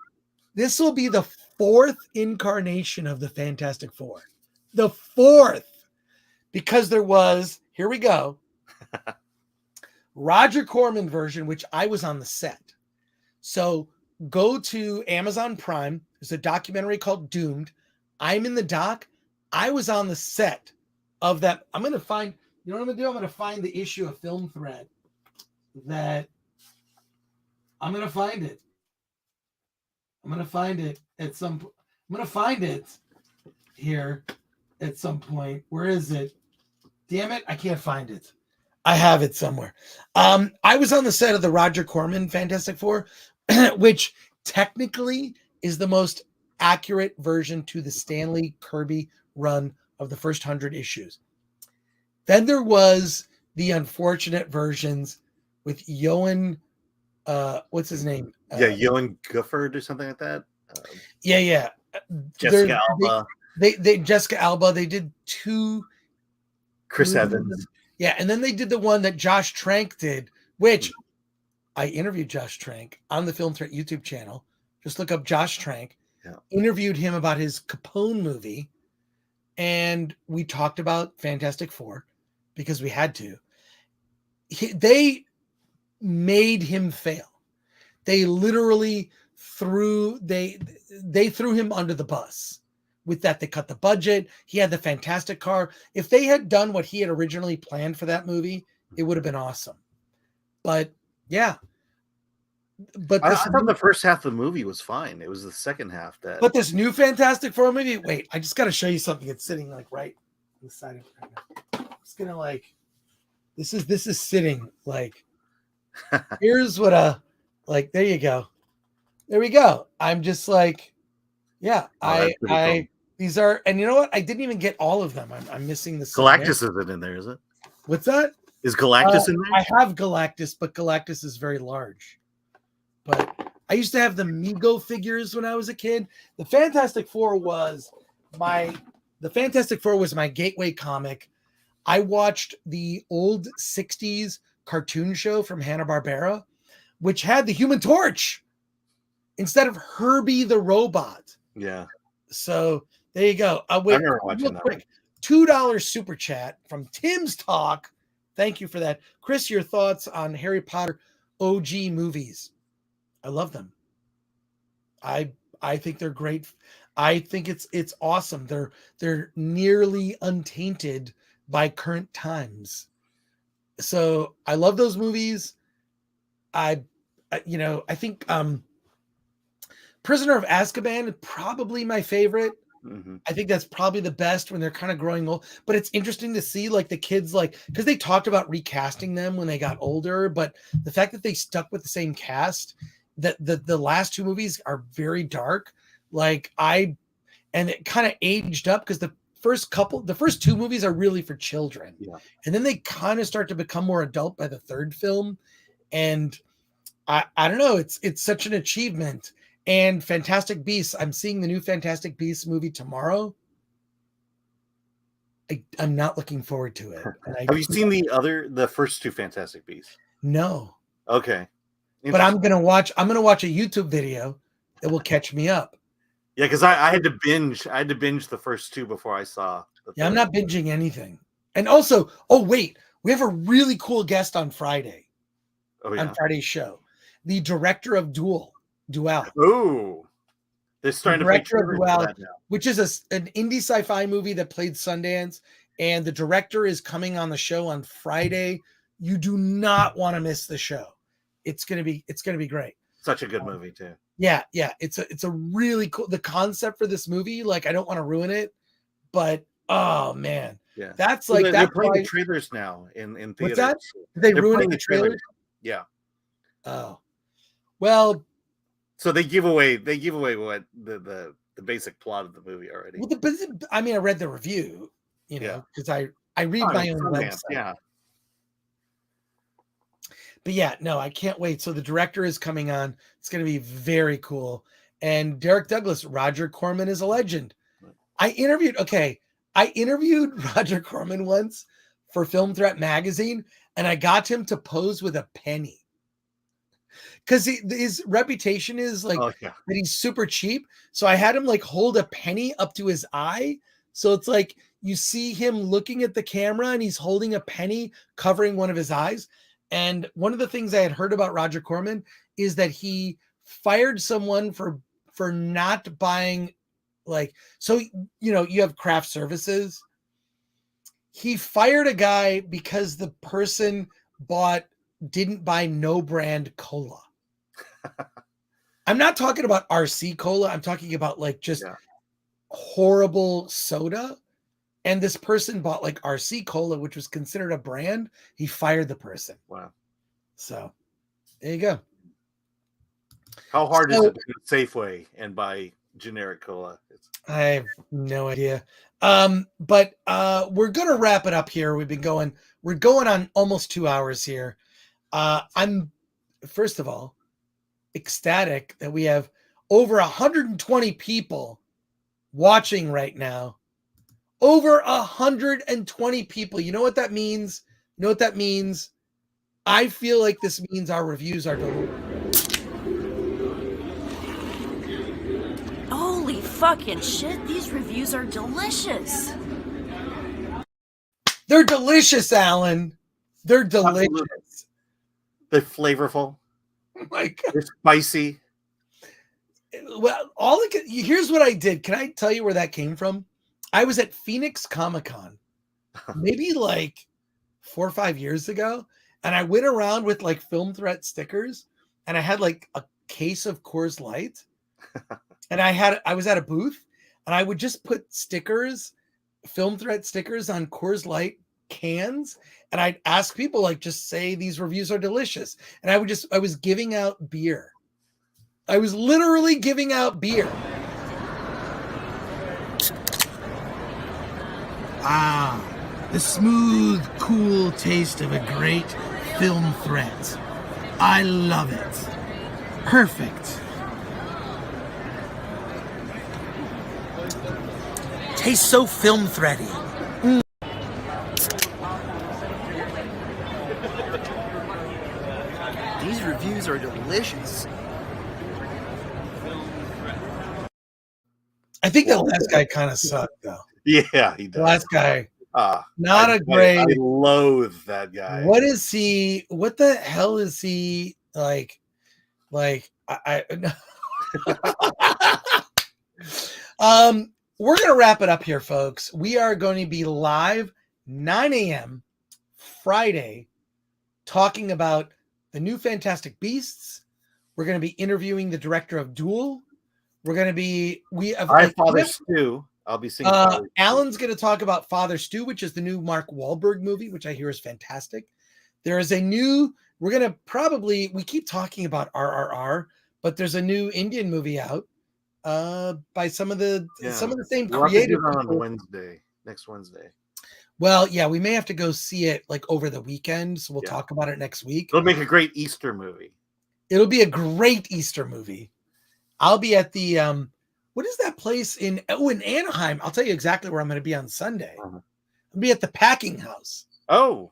this will be the 4th incarnation of the Fantastic Four. The 4th. Because there was, here we go, Roger Corman version, which I was on the set. So go to Amazon Prime. There's a documentary called Doomed. I'm in the doc. I was on the set of that. I'm going to find, you know what I'm going to do? I'm going to find the issue of Film Thread that I'm going to find it. I'm going to find it at some point. I'm going to find it here at some point. Where is it? Damn it. I can't find it. I have it somewhere. I was on the set of the Roger Corman Fantastic Four, which technically is the most accurate version to the Stanley Kirby run of the first 100 issues. Then there was the unfortunate versions with Johan, what's his name? Johan Gufford or something like that. Yeah. Jessica Alba. They Jessica Alba. They did 2. Chris Evans. Yeah, and then they did the one that Josh Trank did, which I interviewed Josh Trank on the Film Threat YouTube channel. Just look up Josh Trank. Yeah. Interviewed him about his Capone movie, and we talked about Fantastic Four because we had to. They made him fail. They literally threw him under the bus. With that, they cut the budget. He had the fantastic car. If they had done what he had originally planned for that movie, it would have been awesome. But yeah. But I thought the first half of the movie was fine. It was the second half that. But this new Fantastic Four movie, wait, I just got to show you something. It's sitting like right on the side of it right now. I'm just gonna like, this is sitting like. Here's what like. There you go. There we go. I'm just like, yeah. Cool. These are, and you know what? I didn't even get all of them. I'm missing the Galactus isn't in there, is it? What's that? Is Galactus in there? I have Galactus, but Galactus is very large. But I used to have the Mego figures when I was a kid. The Fantastic Four was my gateway comic. I watched the old 60s cartoon show from Hanna-Barbera, which had the Human Torch instead of Herbie the robot. Yeah. So there you go. Wait, real quick. $2 super chat from Tim's Talk. Thank you for that. Chris, your thoughts on Harry Potter OG movies? I love them. I think they're great. I think it's awesome. They're nearly untainted by current times. So I love those movies. I think Prisoner of Azkaban is probably my favorite. Mm-hmm. I think that's probably the best when they're kind of growing old. But it's interesting to see like the kids, like, because they talked about recasting them when they got older, but the fact that they stuck with the same cast, that the last 2 movies are very dark. Like and it kind of aged up because the first 2 movies are really for children. Yeah. And then they kind of start to become more adult by the 3rd film. And I don't know, it's such an achievement. And Fantastic Beasts, I'm seeing the new Fantastic Beasts movie tomorrow. I'm not looking forward to it. Have you seen the first 2 Fantastic Beasts? No. Okay. But I'm gonna watch a YouTube video that will catch me up. Yeah, because I had to binge the first 2 before I saw the third. I'm not binging anything. And also, we have a really cool guest on Friday. Oh, yeah. On Friday's show. The director of Duel. Oh, They're starting to director of play Duality, that now. which is an indie sci-fi movie that played Sundance, and the director is coming on the show on Friday. You do not want to miss the show. It's gonna be great. Such a good movie too. Yeah. It's a really cool, the concept for this movie. Like, I don't want to ruin it, but oh man, Yeah, that's well, like they're that's playing why, the trailers now in theaters. what's that? Did they They're ruin playing the trailer? Yeah. Oh, well, So they give away what the basic plot of the movie already. well, I mean, I read the review, because I read my own website. Yeah. But yeah, no, I can't wait. So the director is coming on. It's going to be very cool. And Derek Douglas, Roger Corman is a legend. I interviewed Roger Corman once for Film Threat magazine, and I got him to pose with a penny. Because his reputation is like that he's super cheap. So I had him like hold a penny up to his eye. So it's like you see him looking at the camera and he's holding a penny covering one of his eyes. And one of the things I had heard about Roger Corman is that he fired someone for not buying, you have craft services. He fired a guy because the person didn't buy no brand cola. I'm not talking about RC cola. I'm talking about horrible soda. And this person bought RC cola, which was considered a brand. He fired the person. Wow. So there you go. How hard is it to go to Safeway and buy generic cola? I have no idea. But we're gonna wrap it up here. We're going on almost 2 hours here. I'm first of all ecstatic that we have over 120 people watching right now. Over 120 people. You know what that means? I feel like this means our reviews are delicious. Holy fucking shit, these reviews are delicious. They're delicious, Alan. They're delicious. Absolutely. They're flavorful. Oh my God. They're spicy. Well, here's what I did. Can I tell you where that came from? I was at Phoenix Comic-Con maybe 4 or 5 years ago, and I went around with Film Threat stickers, and I had a case of Coors Light, and I was at a booth, and I would just put Film Threat stickers on Coors Light cans, and I'd ask people just say these reviews are delicious, and I was giving out beer. I was literally giving out beer. Ah, the smooth, cool taste of a great Film Threat. I love it. Perfect. Tastes so Film Thready. These reviews are delicious. I think the last guy kind of sucked, though. Yeah, he does. The last guy, not a great. I loathe that guy. What is he? What the hell is he like? We're gonna wrap it up here, folks. We are going to be live 9 a.m. Friday, talking about the new Fantastic Beasts. We're going to be interviewing the director of Duel. We're going to be Father Stu. I'll be seeing. Alan's going to talk about Father Stu, which is the new Mark Wahlberg movie, which I hear is fantastic. There is a new. We're going to we keep talking about RRR, but there's a new Indian movie out by some of the same creative people. On next Wednesday. Well, yeah, we may have to go see it over the weekend, so we'll talk about it next week. It'll make a great Easter movie. It'll be a great Easter movie. I'll be at the what is that place in Anaheim? I'll tell you exactly where I'm going to be on Sunday. I'll be at the Packing House. Oh,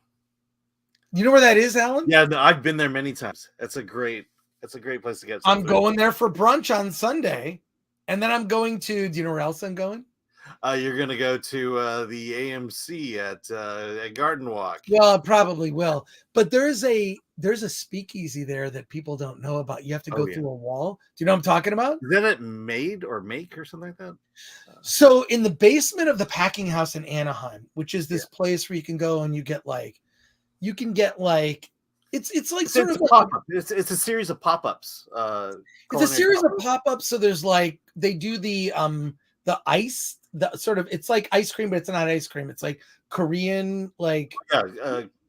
you know where that is, Alan? Yeah, no, I've been there many times. It's a great place to get. I'm going there for brunch on Sunday, and then I'm going to. Do you know where else I'm going? You're gonna go to the AMC at Garden Walk. Well, I probably will. But there's a speakeasy there that people don't know about. You have to go through a wall. Do you know what I'm talking about? Is that at Made or Make or something like that? So in the basement of the Packing House in Anaheim, which is this place where you can go and you can get like it's like sort of a pop-up. It's a series of pop-ups. It's a series of pop-ups. So there's like they do the ice, the sort of it's like ice cream, but it's not ice cream. It's like Korean, like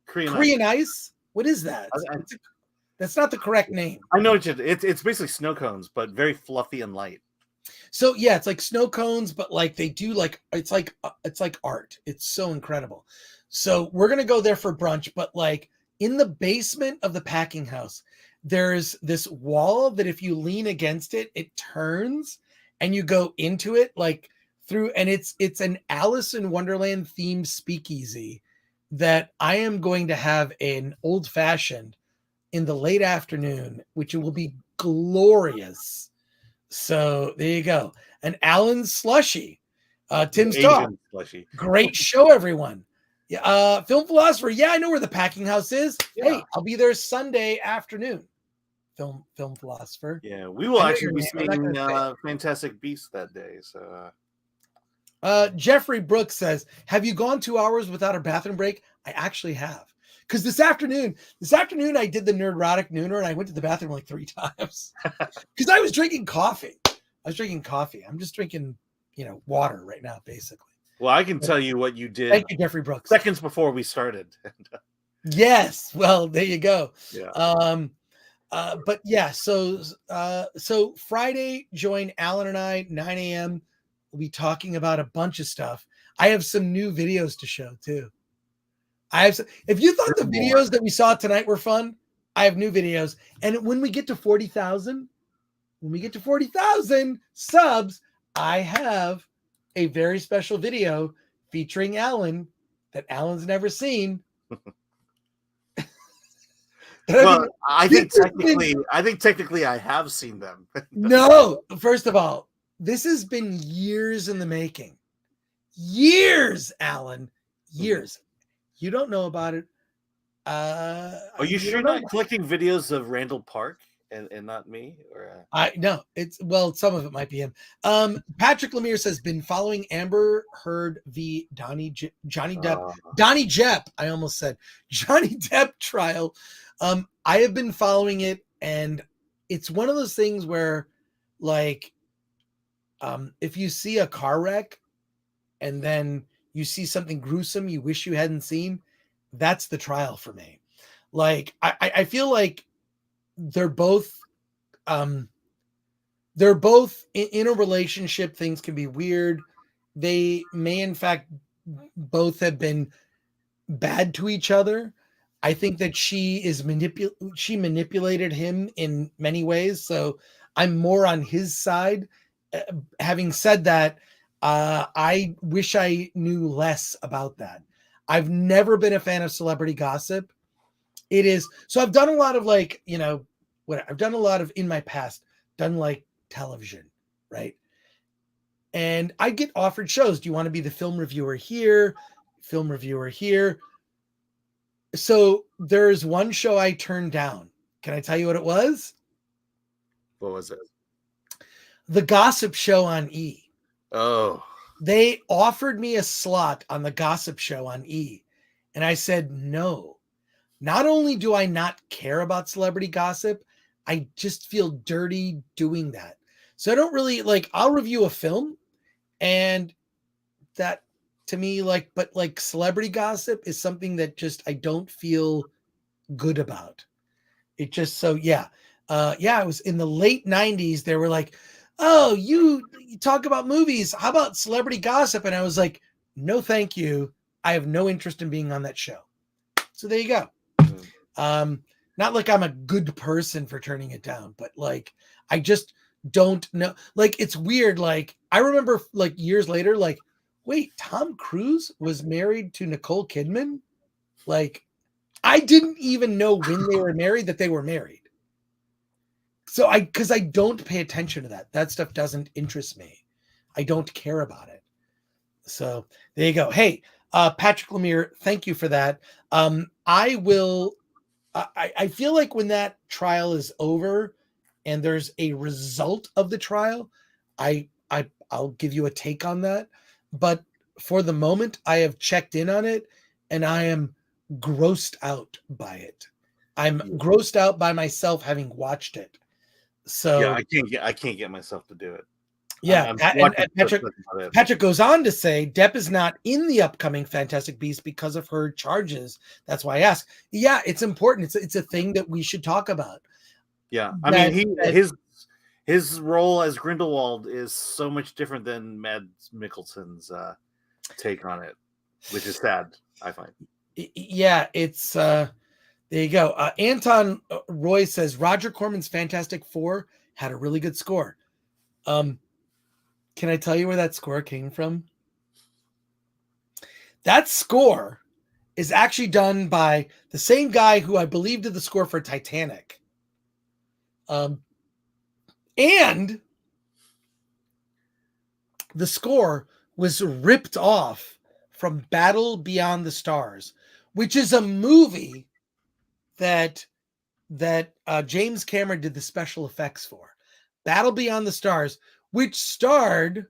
Korean ice. What is that? That's not the correct name. I know it's basically snow cones, but very fluffy and light. So yeah, it's like snow cones, but like they do like it's like art. It's so incredible. So we're gonna go there for brunch, but like in the basement of the Packing House, there's this wall that if you lean against it, it turns and you go into it like through, and it's an Alice in Wonderland themed speakeasy that I am going to have an old fashioned in the late afternoon, which will be glorious. So there you go. An Alan slushy. Tim's talk. Great show, everyone. Yeah, Film Philosopher. Yeah, I know where the Packing House is. Yeah. Hey, I'll be there Sunday afternoon. Film Philosopher. Yeah, we will actually be seeing Fantastic Beasts that day. So Jeffrey Brooks says, have you gone 2 hours without a bathroom break? I actually have. Because this afternoon I did the Nerdrotic Nooner and I went to the bathroom like 3 times. Because I was drinking coffee. I'm just drinking, water right now, basically. Well, I can tell you what you did. Thank you, Jeffrey Brooks. Seconds before we started. Yes. Well, there you go. Yeah. But yeah, so Friday, join Alan and I, 9 a.m. We'll be talking about a bunch of stuff. I have some new videos to show too. If you thought the videos that we saw tonight were fun, I have new videos. And when we get to 40,000 subs, I have a very special video featuring Alan that Alan's never seen. Well, I think technically I have seen them. No, first of all, this has been years in the making. Years, Alan. Years. You don't know about it. Are you sure you're not collecting videos of Randall Park and not me? Or no, some of it might be him. Patrick Lemire says, been following Amber Heard v. Johnny Depp. I almost said Johnny Depp trial. I have been following it, and it's one of those things where, like, if you see a car wreck and then you see something gruesome you wish you hadn't seen, that's the trial for me. Like, I feel like they're both in a relationship. Things can be weird. They may, in fact, both have been bad to each other. I think that she manipulated him in many ways. So I'm more on his side. Having said that, I wish I knew less about that. I've never been a fan of celebrity gossip. So I've done a lot of I've done a lot of in my past, done like television, right? And I get offered shows. Do you want to be the film reviewer here? Film reviewer here. So there's one show I turned down. Can I tell you what it was? What was it? The Gossip Show on E. Oh. They offered me a slot on the Gossip Show on E. And I said, no. Not only do I not care about celebrity gossip, I just feel dirty doing that. So I don't really I'll review a film, and that to me, but celebrity gossip is something that just I don't feel good about. It just it was in the late 90s. They were like, oh, you talk about movies. How about celebrity gossip? And I was like, no, thank you. I have no interest in being on that show. So there you go. Not like I'm a good person for turning it down, but I just don't know. It's weird. I remember years later, wait, Tom Cruise was married to Nicole Kidman? I didn't even know when they were married that they were married. So because I don't pay attention to that. That stuff doesn't interest me. I don't care about it. So there you go. Hey, Patrick Lemire, thank you for that. I feel like when that trial is over and there's a result of the trial, I'll give you a take on that. But for the moment, I have checked in on it and I am grossed out by it. I'm grossed out by myself having watched it. So yeah, I can't get myself to do it. Yeah, and Patrick goes on to say Depp is not in the upcoming Fantastic Beasts because of her charges. That's why I ask. Yeah, it's important. It's a thing that we should talk about. Yeah, I mean, his role as Grindelwald is so much different than Mads Mikkelsen's take on it, which is sad, I find. Yeah, it's there you go. Anton Roy says Roger Corman's Fantastic Four had a really good score. Can I tell you where that score came from? That score is actually done by the same guy who I believe did the score for Titanic. And the score was ripped off from Battle Beyond the Stars, which is a movie that James Cameron did the special effects for. Battle Beyond the Stars, which starred,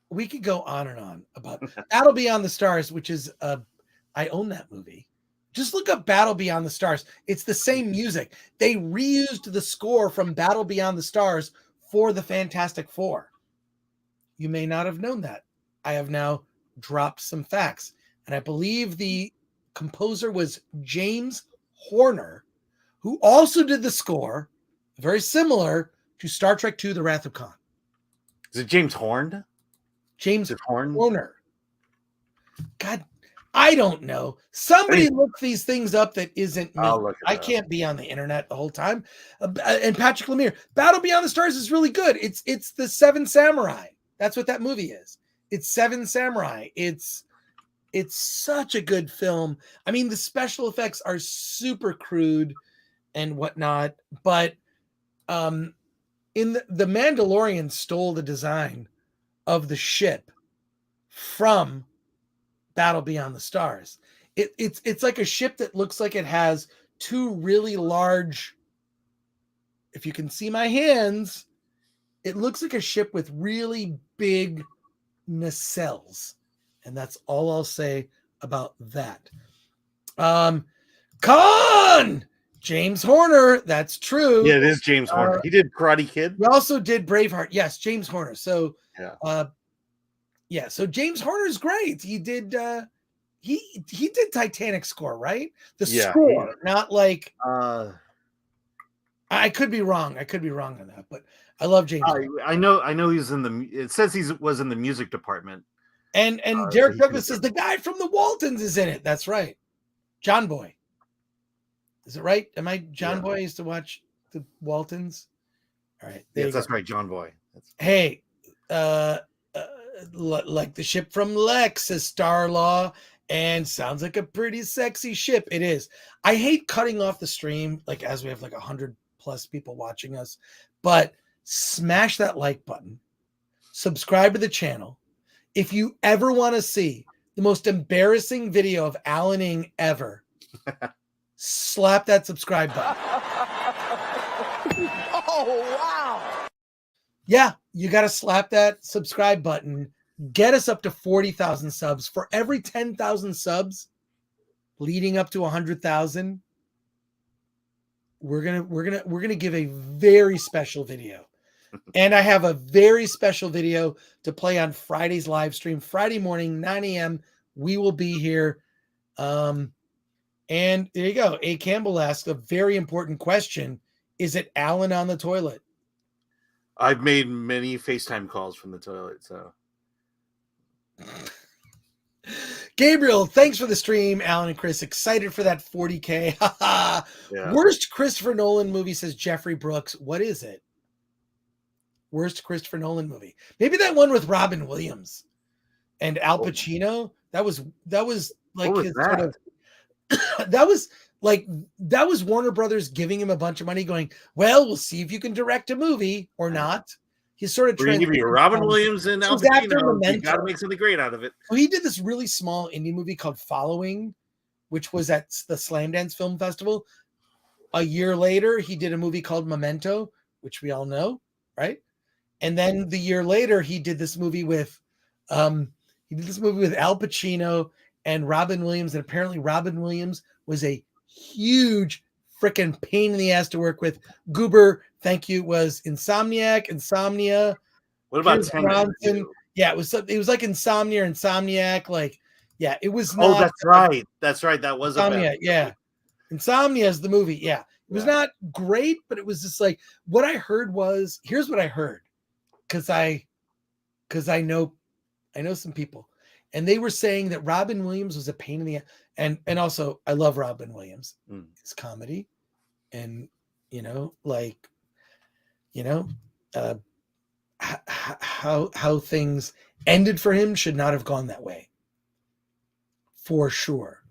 we could go on and on about Battle Beyond the Stars, which is, I own that movie. Just look up Battle Beyond the Stars. It's the same music. They reused the score from Battle Beyond the Stars for the Fantastic Four. You may not have known that. I have now dropped some facts. And I believe the composer was James Horner, who also did the score, very similar to Star Trek II, The Wrath of Khan. Is it James Horn? James Horner. God, I don't know. Somebody look these things up that isn't me. I can't be on the internet the whole time. And Patrick Lemire, Battle Beyond the Stars is really good. It's the Seven Samurai. That's what that movie is. It's Seven Samurai. It's such a good film. I mean, the special effects are super crude and whatnot, but in the Mandalorian stole the design of the ship from Battle Beyond the Stars. It's like a ship that looks like it has two really large, if you can see my hands, it looks like a ship with really big nacelles. And that's all I'll say about that. Khan! James Horner, that's true. Yeah, it is James Horner. He did Karate Kid. He also did Braveheart. Yes, James Horner. So yeah. So James Horner's great. He did he did Titanic score, right? The score, not like I could be wrong. I could be wrong on that, but I love James. I know he's in the, it says he was in the music department. And Derek Douglas says the guy from the Waltons is in it. That's right. John Boy. Is it right? Am I John Boy? I used to watch the Waltons. All right. Yes, that's right. John Boy. Hey, like the ship from Lex, says Starlaw, and sounds like a pretty sexy ship. It is. I hate cutting off the stream, like as we have like 100+ people watching us, but smash that like button, subscribe to the channel. If you ever want to see the most embarrassing video of Alan Ng ever, slap that subscribe button. Oh, wow. Yeah, you got to slap that subscribe button. Get us up to 40,000 subs. For every 10,000 subs leading up to 100,000, we're going to give a very special video. And I have a very special video to play on Friday's live stream. Friday morning, 9 a.m. We will be here. And there you go. A. Campbell asked a very important question. Is it Alan on the toilet? I've made many FaceTime calls from the toilet, so. Gabriel, thanks for the stream. Alan and Chris, excited for that 40K. Yeah. Worst Christopher Nolan movie, says Jeffrey Brooks. What is it? Worst Christopher Nolan movie? Maybe that one with Robin Williams and Al Pacino. That was like his sort of. that was Warner Brothers giving him a bunch of money, going, well, we'll see if you can direct a movie or not. He's sort of We're gonna give you Robin Williams and Al Pacino. You got to make something great out of it. So he did this really small indie movie called Following, which was at the Slam Dance Film Festival. A year later, he did a movie called Memento, which we all know, right? And then the year later, he did this movie with Al Pacino and Robin Williams. And apparently Robin Williams was a huge freaking pain in the ass to work with. Goober, thank you, was Insomnia. What about Bronson? Yeah, it was like Insomniac. Like, yeah, it was not. Oh, that's right. That's right. That was Insomnia. Yeah. Insomnia is the movie. Yeah. It was not great, but it was just like what I heard was here's what I heard. Cause I know some people, and they were saying that Robin Williams was a pain in the ass. And also I love Robin Williams. His comedy. And how things ended for him should not have gone that way. For sure.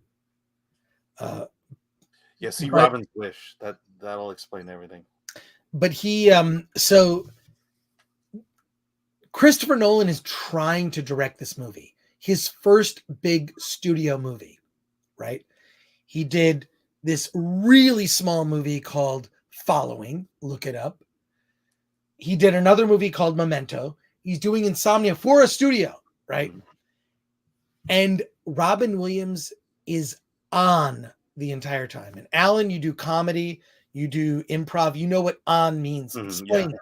See Robin's Wish. That'll explain everything. But so Christopher Nolan is trying to direct this movie. His first big studio movie, right? He did this really small movie called Following. Look it up. He did another movie called Memento. He's doing Insomnia for a studio, right? And Robin Williams is on the entire time. And Alan, you do comedy, you do improv. You know what on means. Explain it.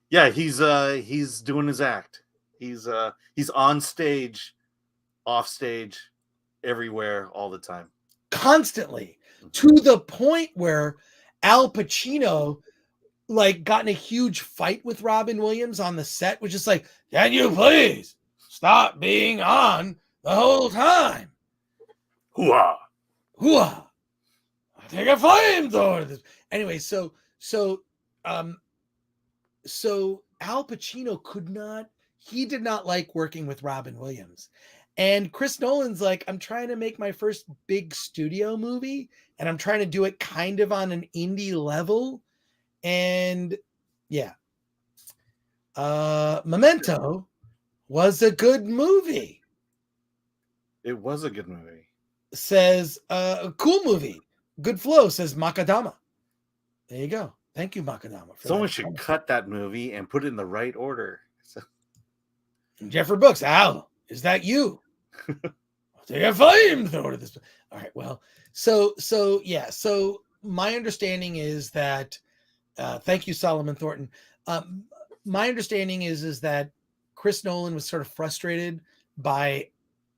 Yeah, he's doing his act. He's on stage, off stage, everywhere, all the time. Constantly. To the point where Al Pacino got in a huge fight with Robin Williams on the set, which is like, can you please stop being on the whole time? Hoo-ah. Hoo-ah. I take a flamethrower. Anyway, so Al Pacino did not like working with Robin Williams. And Chris Nolan's like, I'm trying to make my first big studio movie, and I'm trying to do it kind of on an indie level. And Memento was a good movie. It was a good movie. Says a cool movie. Good flow, says Makadama. There you go. Thank you, Makadama. Someone should cut that movie and put it in the right order. Jeffrey Brooks, Al, is that you? I'll take a flamethrower to this. All right. Well, so my understanding is that thank you, Solomon Thornton. My understanding is that Chris Nolan was sort of frustrated by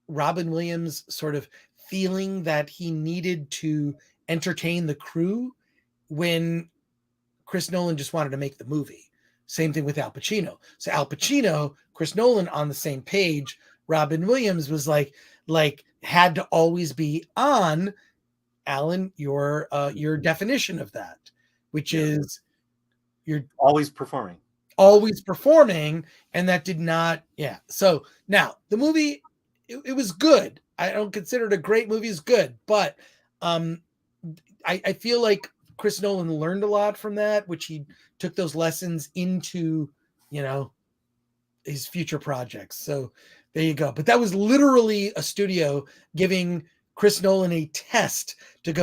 Robin Williams sort of feeling that he needed to entertain the crew when Chris Nolan just wanted to make the movie. Same thing with Al Pacino. So Al Pacino, Chris Nolan on the same page. Robin Williams was like had to always be on. Alan, your definition of that, which is you're always performing, and that did not. Yeah. So now the movie, it was good. I don't consider it a great movie. It's good, but I feel like Chris Nolan learned a lot from that, which he took those lessons into, his future projects. So there you go. But that was literally a studio giving Chris Nolan a test to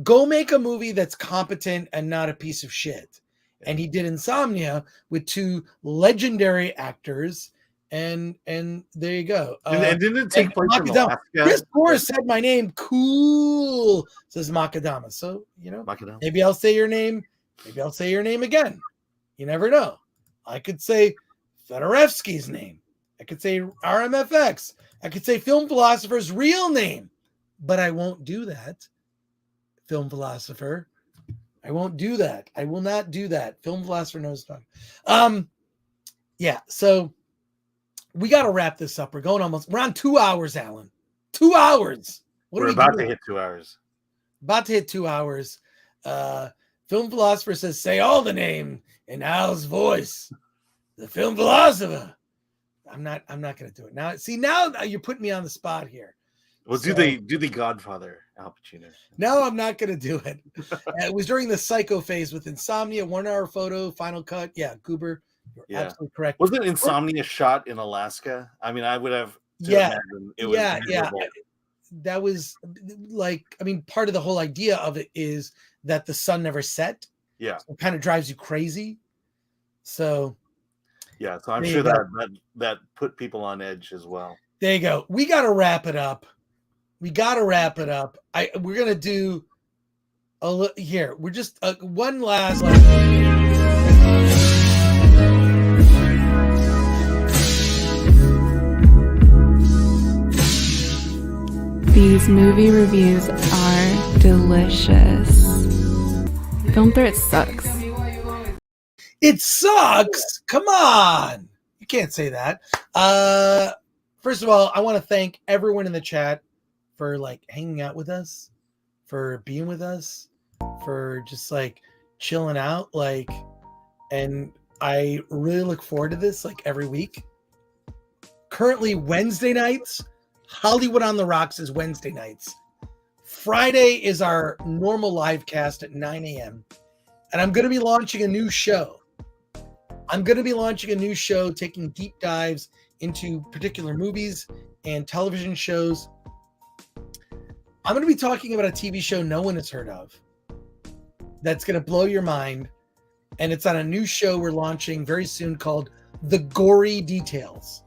go make a movie that's competent and not a piece of shit. And he did Insomnia with two legendary actors. And there you go. And didn't it take place in Alaska? Chris Morris said my name. Cool, says Makadama. So, Makadama. Maybe I'll say your name. Maybe I'll say your name again. You never know. I could say Fedorevsky's name. I could say RMFX. I could say Film Philosopher's real name. But I won't do that. Film Philosopher. I won't do that. I will not do that. Film Philosopher knows talk. Yeah, so we got to wrap this up. We're on 2 hours, Alan. 2 hours. We're about to hit 2 hours. About to hit 2 hours. Film Philosopher says, say all the name in Al's voice. The Film Philosopher. I'm not going to do it. Now you're putting me on the spot here. Well, do the Godfather, Al Pacino. No, I'm not going to do it. It was during the Psycho phase with Insomnia, 1 hour photo, Final Cut. Yeah, Goober. You're absolutely correct. Wasn't Insomnia shot in Alaska? I mean, I would have. It was beautiful. That was like, I mean, part of the whole idea of it is that the sun never set. Yeah, so it kind of drives you crazy. So yeah, so I'm there sure you that put people on edge as well. There you go. We got to wrap it up. We're gonna do here. We're just one last. These movie reviews are delicious. Film Threat sucks. It sucks. Come on. You can't say that. First of all, I want to thank everyone in the chat for like hanging out with us, for being with us, for just like chilling out. Like, and I really look forward to this like every week. Currently Wednesday nights. Hollywood on the Rocks is Wednesday nights. Friday is our normal live cast at 9 a.m. And I'm going to be launching a new show. Taking deep dives into particular movies and television shows. I'm going to be talking about a TV show no one has heard of that's going to blow your mind. And it's on a new show we're launching very soon called The Gory Details.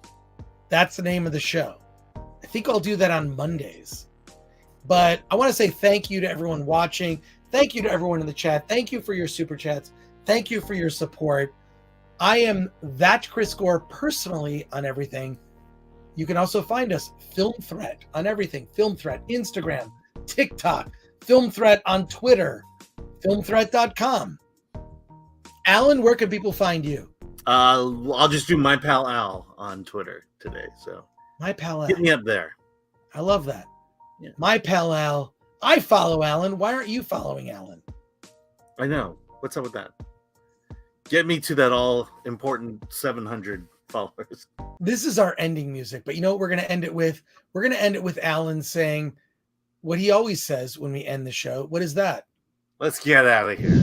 That's the name of the show. I think I'll do that on Mondays. But I want to say thank you to everyone watching. Thank you to everyone in the chat. Thank you for your super chats. Thank you for your support. I am that Chris Gore personally on everything. You can also find us Film Threat on everything. Film Threat, Instagram, TikTok, Film Threat on Twitter, filmthreat.com. Alan, where can people find you? I'll just do My Pal Al on Twitter today. So My Pal Al. Get me up there. I love that. Yeah. My Pal Al. I follow Alan. Why aren't you following Alan? I know. What's up with that? Get me to that all important 700 followers. This is our ending music, but you know what we're going to end it with? We're going to end it with Alan saying what he always says when we end the show. What is that? Let's get out of here.